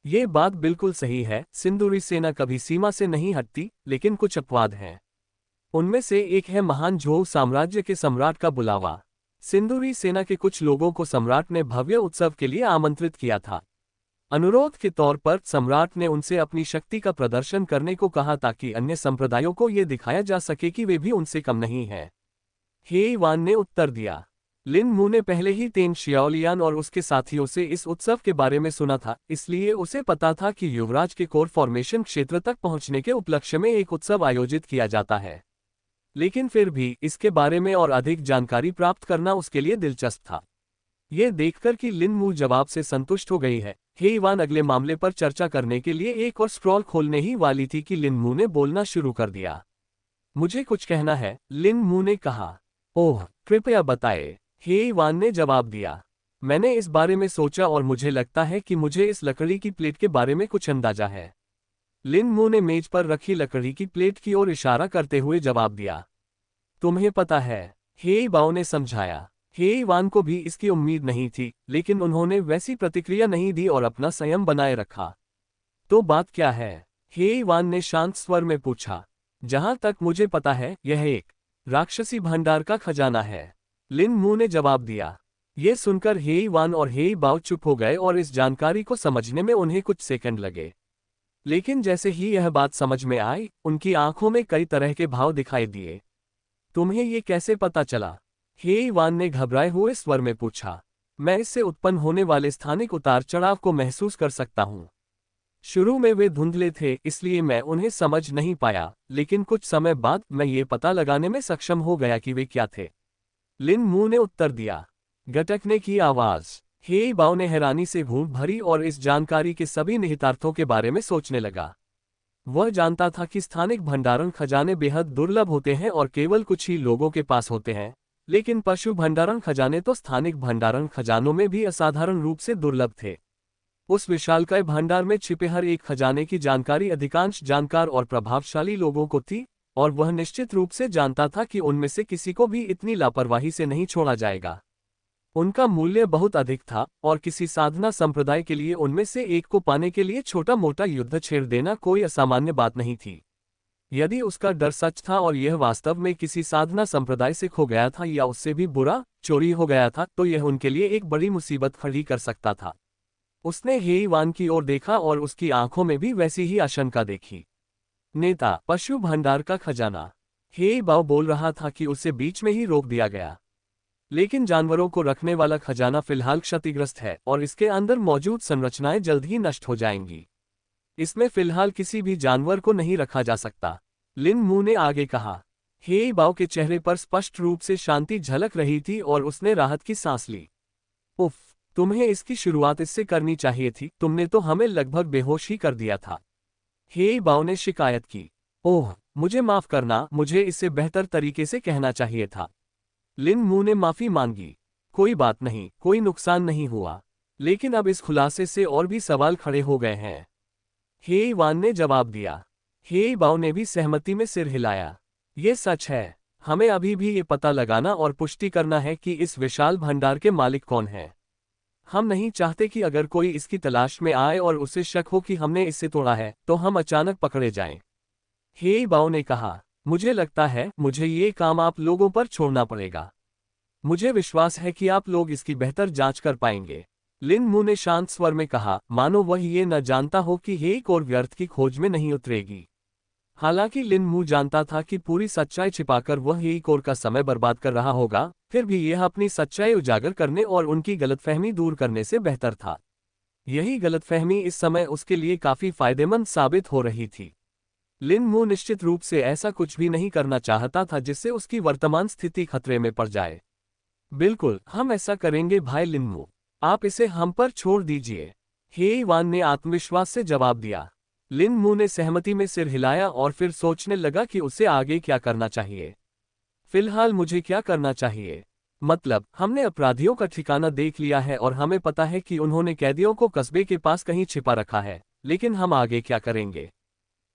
A: ये बात बिल्कुल सही है, सिंदूरी सेना कभी सीमा से नहीं हटती, लेकिन कुछ अपवाद हैं। उनमें से एक है महान झोउ साम्राज्य के सम्राट का बुलावा। सिंदूरी सेना के कुछ लोगों को सम्राट ने भव्य उत्सव के लिए आमंत्रित किया था। अनुरोध के तौर पर सम्राट ने उनसे अपनी शक्ति का प्रदर्शन करने को कहा ताकि अन्य संप्रदायों को यह दिखाया जा सके कि वे भी उनसे कम नहीं हैं। हे इवान ने उत्तर दिया। लिन मू ने पहले ही तेन शियाओलियान और उसके साथियों से इस उत्सव के बारे में सुना था, इसलिए उसे पता था कि युवराज के कोर फॉर्मेशन क्षेत्र तक पहुंचने के उपलक्ष्य में एक उत्सव आयोजित किया जाता है। लेकिन फिर भी इसके बारे में और अधिक जानकारी प्राप्त करना उसके लिए दिलचस्प था। यह देखकर कि लिन मू जवाब से संतुष्ट हो गई है, हे इवान अगले मामले पर चर्चा करने के लिए एक और स्क्रॉल खोलने ही वाली थी कि लिन मू ने बोलना शुरू कर दिया। मुझे कुछ कहना है, लिन मू ने कहा। ओह, कृपया बताएं, हे इवान ने जवाब दिया। मैंने इस बारे में सोचा और मुझे लगता है कि मुझे इस लकड़ी की प्लेट के बारे में कुछ अंदाजा है। लिन मू ने मेज पर रखी लकड़ी की प्लेट की ओर इशारा करते हुए जवाब दिया। तुम्हें पता है, हे इवान ने समझाया। हे इवान को भी इसकी उम्मीद नहीं थी, लेकिन उन्होंने वैसी प्रतिक्रिया नहीं दी और अपना संयम बनाए रखा। तो बात क्या है? हे इवान ने शांत स्वर में पूछा। जहां तक मुझे पता है, यह एक राक्षसी भंडार का खजाना है, लिन मू ने जवाब दिया। ये सुनकर हे इवान और हे बाव चुप हो गए और इस जानकारी को समझने में उन्हें कुछ सेकंड लगे। लेकिन जैसे ही यह बात समझ में आई, उनकी आंखों में कई तरह के भाव दिखाई दिए। तुम्हें ये कैसे पता चला? हे इवान ने घबराए हुए स्वर में पूछा। मैं इससे उत्पन्न होने वाले स्थानिक उतार चढ़ाव को महसूस कर सकता हूँ। शुरू में वे धुंधले थे, इसलिए मैं उन्हें समझ नहीं पाया, लेकिन कुछ समय बाद मैं ये पता लगाने में सक्षम हो गया कि वे क्या थे, लिन मू ने उत्तर दिया। गटकने की आवाज। हे बाव ने हैरानी से घूम भरी और इस जानकारी के सभी निहितार्थों के बारे में सोचने लगा। वह जानता था कि स्थानिक भंडारण खजाने बेहद दुर्लभ होते हैं और केवल कुछ ही लोगों के पास होते हैं, लेकिन पशु भंडारण खजाने तो स्थानिक भंडारण खजानों में भी असाधारण रूप से दुर्लभ थे। उस विशालकाय भंडार में छिपे हर एक खजाने की जानकारी अधिकांश जानकार और प्रभावशाली लोगों को थी, और वह निश्चित रूप से जानता था कि उनमें से किसी को भी इतनी लापरवाही से नहीं छोड़ा जाएगा। उनका मूल्य बहुत अधिक था और किसी साधना संप्रदाय के लिए उनमें से एक को पाने के लिए छोटा मोटा युद्ध छेड़ देना कोई असामान्य बात नहीं थी। यदि उसका डर सच था और यह वास्तव में किसी साधना संप्रदाय से खो गया था या उससे भी बुरा चोरी हो गया था, तो यह उनके लिए एक बड़ी मुसीबत खड़ी कर सकता था। उसने हे इवान की ओर देखा और उसकी आंखों में भी वैसी ही आशंका देखी। नेता, पशु भंडार का खजाना। हे बाव बोल रहा था कि उसे बीच में ही रोक दिया गया। लेकिन जानवरों को रखने वाला खजाना फिलहाल क्षतिग्रस्त है और इसके अंदर मौजूद संरचनाएं जल्द ही नष्ट हो जाएंगी। इसमें फिलहाल किसी भी जानवर को नहीं रखा जा सकता, लिन मू ने आगे कहा। हे बाव के चेहरे पर स्पष्ट रूप से शांति झलक रही थी और उसने राहत की सांस ली। उफ, तुम्हें इसकी शुरुआत इससे करनी चाहिए थी, तुमने तो हमें लगभग बेहोश ही कर दिया था, हे बाव ने शिकायत की। ओह, मुझे माफ करना, मुझे इससे बेहतर तरीके से कहना चाहिए था, लिन मू ने माफी मांगी। कोई बात नहीं, कोई नुकसान नहीं हुआ, लेकिन अब इस खुलासे से और भी सवाल खड़े हो गए हैं, हे इवान ने जवाब दिया। हे बाव ने भी सहमति में सिर हिलाया। ये सच है, हमें अभी भी ये पता लगाना और पुष्टि करना है कि इस विशाल भंडार के मालिक कौन हैं। हम नहीं चाहते कि अगर कोई इसकी तलाश में आए और उसे शक हो कि हमने इसे तोड़ा है तो हम अचानक पकड़े जाएं। हे बाओ ने कहा, मुझे लगता है मुझे ये काम आप लोगों पर छोड़ना पड़ेगा। मुझे विश्वास है कि आप लोग इसकी बेहतर जांच कर पाएंगे। लिन मू ने शांत स्वर में कहा, मानो वह ये न जानता हो कि हे एक और व्यर्थ की खोज में नहीं उतरेगी। हालांकि लिन मू जानता था कि पूरी सच्चाई छिपाकर वह एक और का समय बर्बाद कर रहा होगा, फिर भी यह अपनी सच्चाई उजागर करने और उनकी गलतफहमी दूर करने से बेहतर था। यही गलतफहमी इस समय उसके लिए काफी फायदेमंद साबित हो रही थी। लिन मू निश्चित रूप से ऐसा कुछ भी नहीं करना चाहता था जिससे उसकी वर्तमान स्थिति खतरे में पड़ जाए। बिल्कुल, हम ऐसा करेंगे भाई लिन मू। आप इसे हम पर छोड़ दीजिए, हे वान ने आत्मविश्वास से जवाब दिया। लिन मू ने सहमति में सिर हिलाया और फिर सोचने लगा कि उसे आगे क्या करना चाहिए। फिलहाल मुझे क्या करना चाहिए? मतलब, हमने अपराधियों का ठिकाना देख लिया है और हमें पता है कि उन्होंने कैदियों को कस्बे के पास कहीं छिपा रखा है, लेकिन हम आगे क्या करेंगे?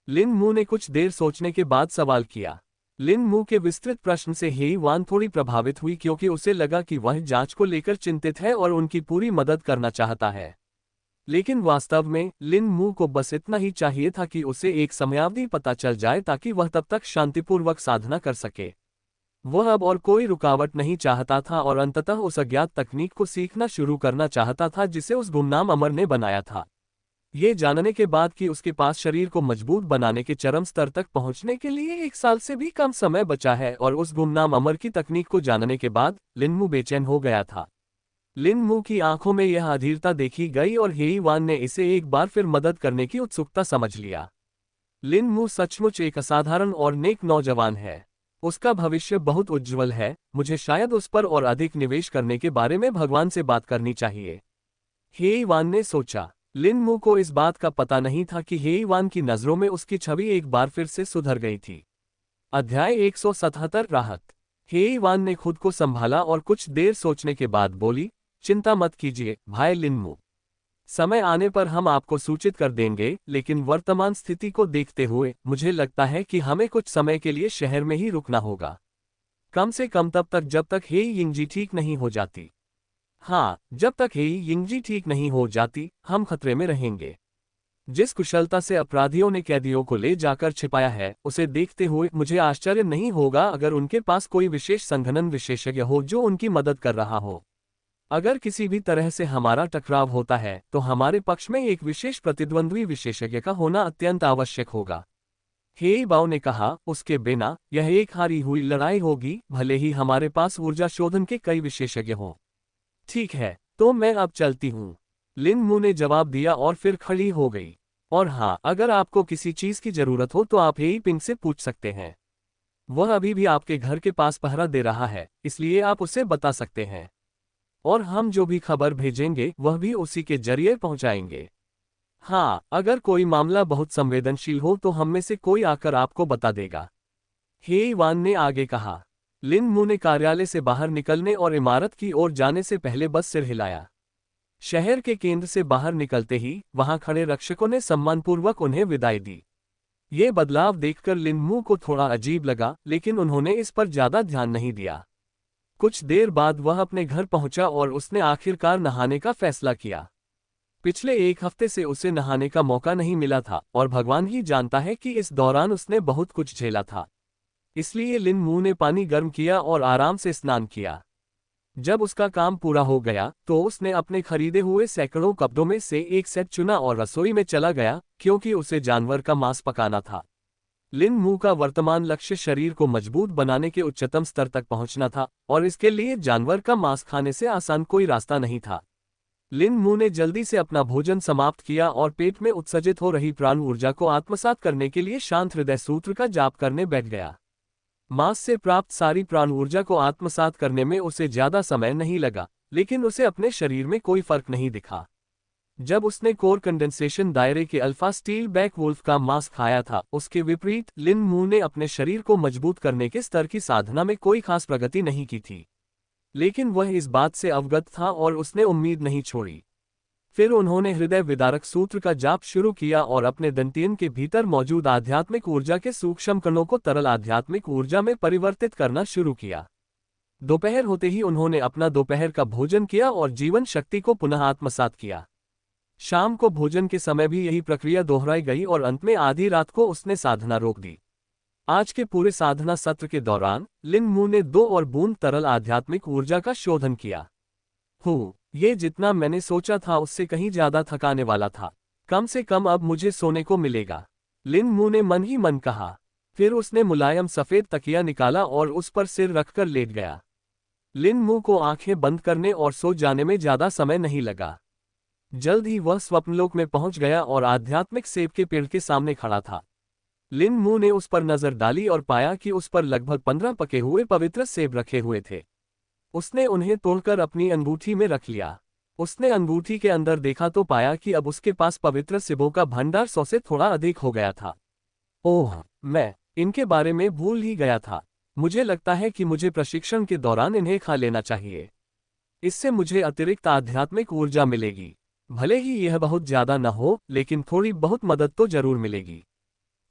A: लिन मू ने कुछ देर सोचने के बाद सवाल किया। लिन मू के विस्तृत प्रश्न से हे वान थोड़ी प्रभावित हुई क्योंकि उसे लगा कि वह जांच को लेकर चिंतित है और उनकी पूरी मदद करना चाहता है। लेकिन वास्तव में लिन मू को बस इतना ही चाहिए था कि उसे एक समयावधि पता चल जाए ताकि वह तब तक शांतिपूर्वक साधना कर सके। वह अब और कोई रुकावट नहीं चाहता था और अंततः उस अज्ञात तकनीक को सीखना शुरू करना चाहता था जिसे उस गुमनाम अमर ने बनाया था। ये जानने के बाद कि उसके पास शरीर को मजबूत बनाने के चरम स्तर तक पहुंचने के लिए 1 साल से भी कम समय बचा है और उस गुमनाम अमर की तकनीक को जानने के बाद लिन मू बेचैन हो गया था। लिन मू की आंखों में यह अधीरता देखी गई और हेई वान ने इसे एक बार फिर मदद करने की उत्सुकता समझ लिया। लिन मू सचमुच एक असाधारण और नेक नौजवान है। उसका भविष्य बहुत उज्ज्वल है। मुझे शायद उस पर और अधिक निवेश करने के बारे में भगवान से बात करनी चाहिए, हेई वान ने सोचा। लिन मू को इस बात का पता नहीं था कि हेई वान की नजरों में उसकी छवि एक बार फिर से सुधर गई थी। अध्याय 177 राहत। हेई वान ने खुद को संभाला और कुछ देर सोचने के बाद बोली, चिंता मत कीजिए भाई लिन मू। समय आने पर हम आपको सूचित कर देंगे, लेकिन वर्तमान स्थिति को देखते हुए मुझे लगता है कि हमें कुछ समय के लिए शहर में ही रुकना होगा। कम से कम तब तक जब तक हेई यिंगजी ठीक नहीं हो जाती। हाँ, जब तक हेई यिंगजी ठीक नहीं हो जाती, हम खतरे में रहेंगे। जिस कुशलता से अपराधियों ने कैदियों को ले जाकर छिपाया है, उसे देखते हुए मुझे आश्चर्य नहीं होगा अगर उनके पास कोई विशेष संघनन विशेषज्ञ हो जो उनकी मदद कर रहा हो। अगर किसी भी तरह से हमारा टकराव होता है तो हमारे पक्ष में एक विशेष प्रतिद्वंद्वी विशेषज्ञ का होना अत्यंत आवश्यक होगा, हेई बाओ ने कहा। उसके बिना यह एक हारी हुई लड़ाई होगी, भले ही हमारे पास ऊर्जा शोधन के कई विशेषज्ञ हों। ठीक है, तो मैं अब चलती हूँ, लिन मू ने जवाब दिया और फिर खड़ी हो गई। और हाँ, अगर आपको किसी चीज की जरूरत हो तो आप हेई पिंग से पूछ सकते हैं। वह अभी भी आपके घर के पास पहरा दे रहा है, इसलिए आप उसे बता सकते हैं। और हम जो भी खबर भेजेंगे वह भी उसी के जरिए पहुंचाएंगे। हाँ, अगर कोई मामला बहुत संवेदनशील हो तो हम में से कोई आकर आपको बता देगा, हेई वान ने आगे कहा। लिन मू ने कार्यालय से बाहर निकलने और इमारत की ओर जाने से पहले बस सिर हिलाया। शहर के केंद्र से बाहर निकलते ही वहां खड़े रक्षकों ने सम्मानपूर्वक उन्हें विदाई दी। ये बदलाव देखकर लिन मू को थोड़ा अजीब लगा, लेकिन उन्होंने इस पर ज्यादा ध्यान नहीं दिया। कुछ देर बाद वह अपने घर पहुंचा और उसने आखिरकार नहाने का फैसला किया। पिछले 1 हफ्ते से उसे नहाने का मौका नहीं मिला था और भगवान ही जानता है कि इस दौरान उसने बहुत कुछ झेला था। इसलिए लिन मू ने पानी गर्म किया और आराम से स्नान किया। जब उसका काम पूरा हो गया तो उसने अपने खरीदे हुए सैकड़ों कपड़ों में से एक सेट चुना और रसोई में चला गया, क्योंकि उसे जानवर का मांस पकाना था। लिन मू का वर्तमान लक्ष्य शरीर को मजबूत बनाने के उच्चतम स्तर तक पहुंचना था और इसके लिए जानवर का मांस खाने से आसान कोई रास्ता नहीं था। लिन मू ने जल्दी से अपना भोजन समाप्त किया और पेट में उत्सर्जित हो रही प्राण ऊर्जा को आत्मसात करने के लिए शांत हृदय सूत्र का जाप करने बैठ गया। मांस से प्राप्त सारी प्राण ऊर्जा को आत्मसात करने में उसे ज्यादा समय नहीं लगा, लेकिन उसे अपने शरीर में कोई फर्क नहीं दिखा। जब उसने कोर कंडेंसेशन दायरे के अल्फा स्टील बैक वुल्फ का मांस खाया था, उसके विपरीत लिन मू ने अपने शरीर को मजबूत करने के स्तर की साधना में कोई खास प्रगति नहीं की थी। लेकिन वह इस बात से अवगत था और उसने उम्मीद नहीं छोड़ी। फिर उन्होंने हृदय विदारक सूत्र का जाप शुरू किया और अपने दंतियन के भीतर मौजूद आध्यात्मिक ऊर्जा के सूक्ष्म कणों को तरल आध्यात्मिक ऊर्जा में परिवर्तित करना शुरू किया। दोपहर होते ही उन्होंने अपना दोपहर का भोजन किया और जीवन शक्ति को पुनः आत्मसात किया। शाम को भोजन के समय भी यही प्रक्रिया दोहराई गई और अंत में आधी रात को उसने साधना रोक दी। आज के पूरे साधना सत्र के दौरान लिन मू ने 2 और बूंद तरल आध्यात्मिक ऊर्जा का शोधन किया। ये जितना मैंने सोचा था उससे कहीं ज्यादा थकाने वाला था। कम से कम अब मुझे सोने को मिलेगा, लिन मू ने मन ही मन कहा। फिर उसने मुलायम सफेद तकिया निकाला और उस पर सिर रखकर लेट गया। लिन मू को आंखें बंद करने और सो जाने में ज्यादा समय नहीं लगा। जल्द ही वह स्वप्नलोक में पहुंच गया और आध्यात्मिक सेब के पेड़ के सामने खड़ा था। लिन मू ने उस पर नजर डाली और पाया कि उस पर लगभग 15 पके हुए पवित्र सेब रखे हुए थे। उसने उन्हें तोड़कर अपनी अंगूठी में रख लिया। उसने अंगूठी के अंदर देखा तो पाया कि अब उसके पास पवित्र सेबों का भंडार 100 से थोड़ा अधिक हो गया था। ओह, मैं इनके बारे में भूल ही गया था। मुझे लगता है कि मुझे प्रशिक्षण के दौरान इन्हें खा लेना चाहिए। इससे मुझे अतिरिक्त आध्यात्मिक ऊर्जा मिलेगी। भले ही यह बहुत ज्यादा न हो, लेकिन थोड़ी बहुत मदद तो जरूर मिलेगी,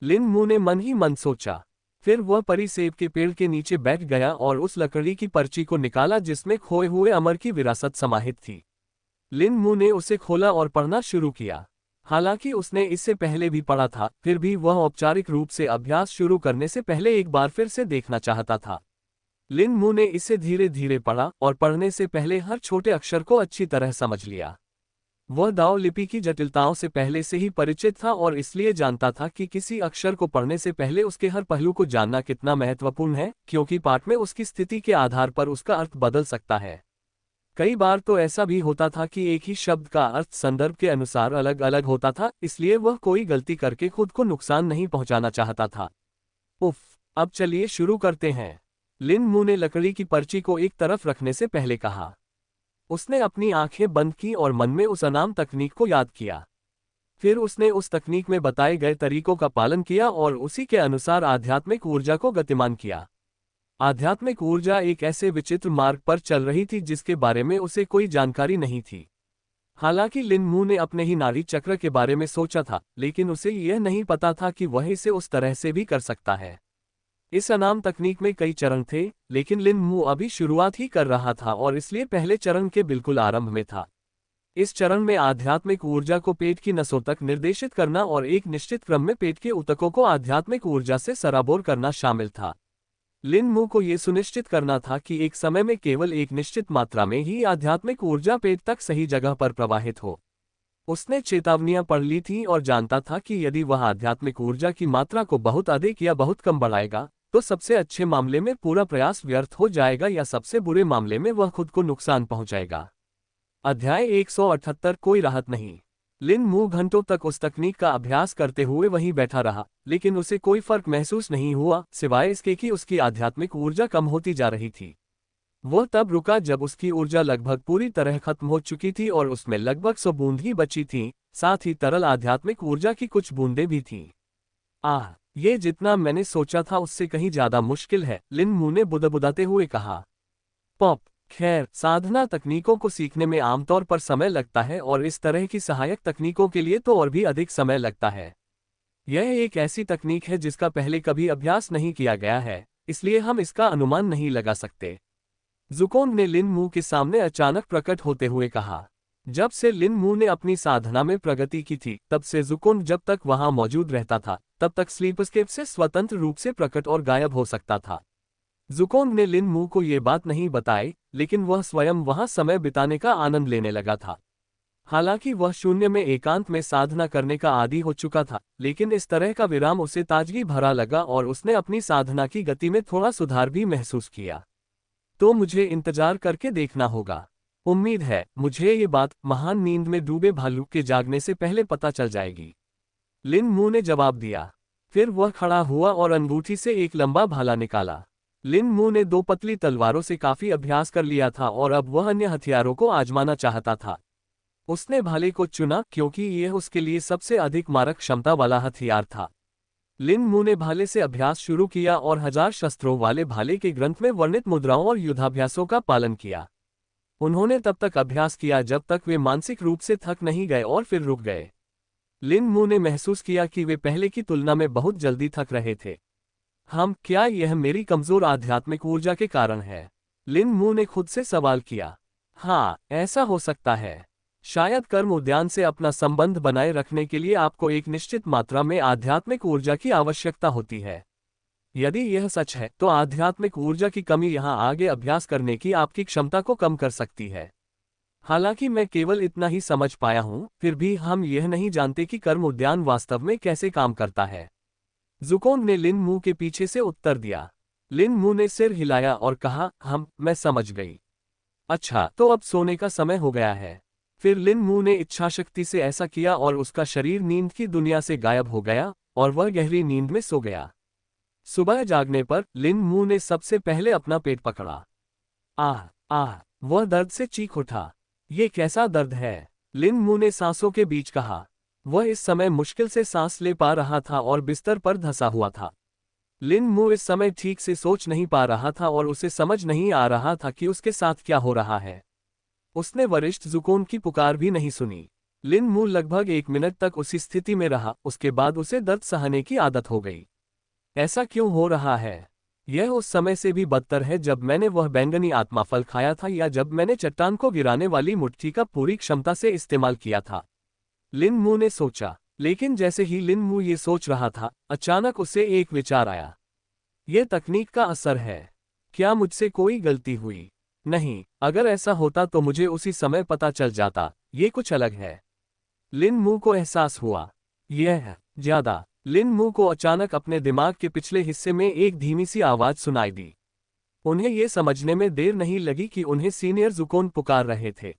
A: लिन मू ने मन ही मन सोचा। फिर वह परी सेब के पेड़ के नीचे बैठ गया और उस लकड़ी की पर्ची को निकाला जिसमें खोए हुए अमर की विरासत समाहित थी। लिन मू ने उसे खोला और पढ़ना शुरू किया। हालांकि उसने इससे पहले भी पढ़ा था, फिर भी वह औपचारिक रूप से अभ्यास शुरू करने से पहले एक बार फिर से देखना चाहता था। लिन मू ने इसे धीरे धीरे पढ़ा और पढ़ने से पहले हर छोटे अक्षर को अच्छी तरह समझ लिया। वह दाओ लिपि की जटिलताओं से पहले से ही परिचित था और इसलिए जानता था कि किसी अक्षर को पढ़ने से पहले उसके हर पहलू को जानना कितना महत्वपूर्ण है, क्योंकि पाठ में उसकी स्थिति के आधार पर उसका अर्थ बदल सकता है। कई बार तो ऐसा भी होता था कि एक ही शब्द का अर्थ संदर्भ के अनुसार अलग अलग होता था, इसलिए वह कोई गलती करके खुद को नुकसान नहीं पहुंचाना चाहता था। उफ, अब चलिए शुरू करते हैं, लिन मू ने लकड़ी की पर्ची को एक तरफ रखने से पहले कहा। उसने अपनी आंखें बंद की और मन में उस अनाम तकनीक को याद किया। फिर उसने उस तकनीक में बताए गए तरीकों का पालन किया और उसी के अनुसार आध्यात्मिक ऊर्जा को गतिमान किया। आध्यात्मिक ऊर्जा एक ऐसे विचित्र मार्ग पर चल रही थी जिसके बारे में उसे कोई जानकारी नहीं थी। हालांकि लिन मू ने अपने ही नाड़ी चक्र के बारे में सोचा था, लेकिन उसे यह नहीं पता था कि वह इसे उस तरह से भी कर सकता है। इस अनाम तकनीक में कई चरण थे, लेकिन लिन मू अभी शुरुआत ही कर रहा था और इसलिए पहले चरण के बिल्कुल आरंभ में था। इस चरण में आध्यात्मिक ऊर्जा को पेट की नसों तक निर्देशित करना और एक निश्चित क्रम में पेट के ऊतकों को आध्यात्मिक ऊर्जा से सराबोर करना शामिल था। लिन मू को यह सुनिश्चित करना था कि एक समय में केवल एक निश्चित मात्रा में ही आध्यात्मिक ऊर्जा पेट तक सही जगह पर प्रवाहित हो। उसने चेतावनियां पढ़ ली थीं और जानता था कि यदि वह आध्यात्मिक ऊर्जा की मात्रा को बहुत अधिक या बहुत कम बढ़ाएगा, तो सबसे अच्छे मामले में पूरा प्रयास व्यर्थ हो जाएगा या सबसे बुरे मामले में वह खुद को नुकसान पहुंचाएगा। अध्याय 178 कोई राहत नहीं। लिन मू घंटों तक उस तकनीक का अभ्यास करते हुए वहीं बैठा रहा, लेकिन उसे कोई फर्क महसूस नहीं हुआ, सिवाय इसके कि उसकी आध्यात्मिक ऊर्जा कम होती जा रही थी। वह तब रुका जब उसकी ऊर्जा लगभग पूरी तरह खत्म हो चुकी थी और उसमें लगभग 100 बूंद ही बची थीं, साथ ही तरल आध्यात्मिक ऊर्जा की कुछ बूंदें भी थीं। ये जितना मैंने सोचा था उससे कहीं ज्यादा मुश्किल है, लिन मू ने बुदबुदाते हुए कहा। पॉप, खैर, साधना तकनीकों को सीखने में आमतौर पर समय लगता है और इस तरह की सहायक तकनीकों के लिए तो और भी अधिक समय लगता है। यह एक ऐसी तकनीक है जिसका पहले कभी अभ्यास नहीं किया गया है, इसलिए हम इसका अनुमान नहीं लगा सकते, ज़ुकोंग ने लिन मू के सामने अचानक प्रकट होते हुए कहा। जब से लिन मू ने अपनी साधना में प्रगति की थी, तब से ज़ुकोंग जब तक वहां मौजूद रहता था, तब तक स्लीपस्केप से स्वतंत्र रूप से प्रकट और गायब हो सकता था। ज़ुकोंग ने लिन मू को ये बात नहीं बताई, लेकिन वह स्वयं वहां समय बिताने का आनंद लेने लगा था। हालांकि वह शून्य में एकांत में साधना करने का आदी हो चुका था, लेकिन इस तरह का विराम उसे ताजगी भरा लगा और उसने अपनी साधना की गति में थोड़ा सुधार भी महसूस किया। तो मुझे इंतजार करके देखना होगा। उम्मीद है मुझे ये बात महान नींद में डूबे भालू के जागने से पहले पता चल जाएगी, लिन मू ने जवाब दिया। फिर वह खड़ा हुआ और अंगूठी से एक लंबा भाला निकाला। लिन मू ने 2 पतली तलवारों से काफी अभ्यास कर लिया था और अब वह अन्य हथियारों को आजमाना चाहता था। उसने भाले को चुना क्योंकि यह उसके लिए सबसे अधिक मारक क्षमता वाला हथियार था। लिन मू ने भाले से अभ्यास शुरू किया और 1000 शस्त्रों वाले भाले के ग्रंथ में वर्णित मुद्राओं और युद्धाभ्यासों का पालन किया। उन्होंने तब तक अभ्यास किया जब तक वे मानसिक रूप से थक नहीं गए और फिर रुक गए। लिन मू ने महसूस किया कि वे पहले की तुलना में बहुत जल्दी थक रहे थे। क्या यह मेरी कमजोर आध्यात्मिक ऊर्जा के कारण है? लिन मू ने खुद से सवाल किया। हाँ, ऐसा हो सकता है। शायद कर्म उद्यान से अपना संबंध बनाए रखने के लिए आपको एक निश्चित मात्रा में आध्यात्मिक ऊर्जा की आवश्यकता होती है। यदि यह सच है तो आध्यात्मिक ऊर्जा की कमी यहाँ आगे अभ्यास करने की आपकी क्षमता को कम कर सकती है। हालांकि मैं केवल इतना ही समझ पाया हूँ, फिर भी हम यह नहीं जानते कि कर्म उद्यान वास्तव में कैसे काम करता है। ज़ुकोंग ने लिन मू के पीछे से उत्तर दिया। लिन मू ने सिर हिलाया और कहा, मैं समझ गई। अच्छा, तो अब सोने का समय हो गया है। फिर लिन मू ने इच्छाशक्ति से ऐसा किया और उसका शरीर नींद की दुनिया से गायब हो गया और वह गहरी नींद में सो गया। सुबह जागने पर लिन मू ने सबसे पहले अपना पेट पकड़ा। आह आह, वह दर्द से चीख उठा। ये कैसा दर्द है? लिन मू ने सांसों के बीच कहा। वह इस समय मुश्किल से सांस ले पा रहा था और बिस्तर पर धंसा हुआ था। लिन मू इस समय ठीक से सोच नहीं पा रहा था और उसे समझ नहीं आ रहा था कि उसके साथ क्या हो रहा है। उसने वरिष्ठ ज़ुकोंग की पुकार भी नहीं सुनी। लिन मू लगभग 1 मिनट तक उसी स्थिति में रहा, उसके बाद उसे दर्द सहने की आदत हो गई। ऐसा क्यों हो रहा है? यह उस समय से भी बदतर है जब मैंने वह बैंगनी आत्मा फल खाया था या जब मैंने चट्टान को गिराने वाली मुट्ठी का पूरी क्षमता से इस्तेमाल किया था। लिन मू ने सोचा, लेकिन जैसे ही लिन मू ये सोच रहा था, अचानक उसे एक विचार आया। यह तकनीक का असर है। क्या मुझसे कोई गलती हुई? नहीं, अगर ऐसा होता तो मुझे उसी समय पता चल जाता। ये कुछ अलग है। लिन मू को एहसास हुआ। यह ज्यादा। लिन मू को अचानक अपने दिमाग के पिछले हिस्से में एक धीमी सी आवाज सुनाई दी। उन्हें यह समझने में देर नहीं लगी कि उन्हें सीनियर ज़ुकोंग पुकार रहे थे।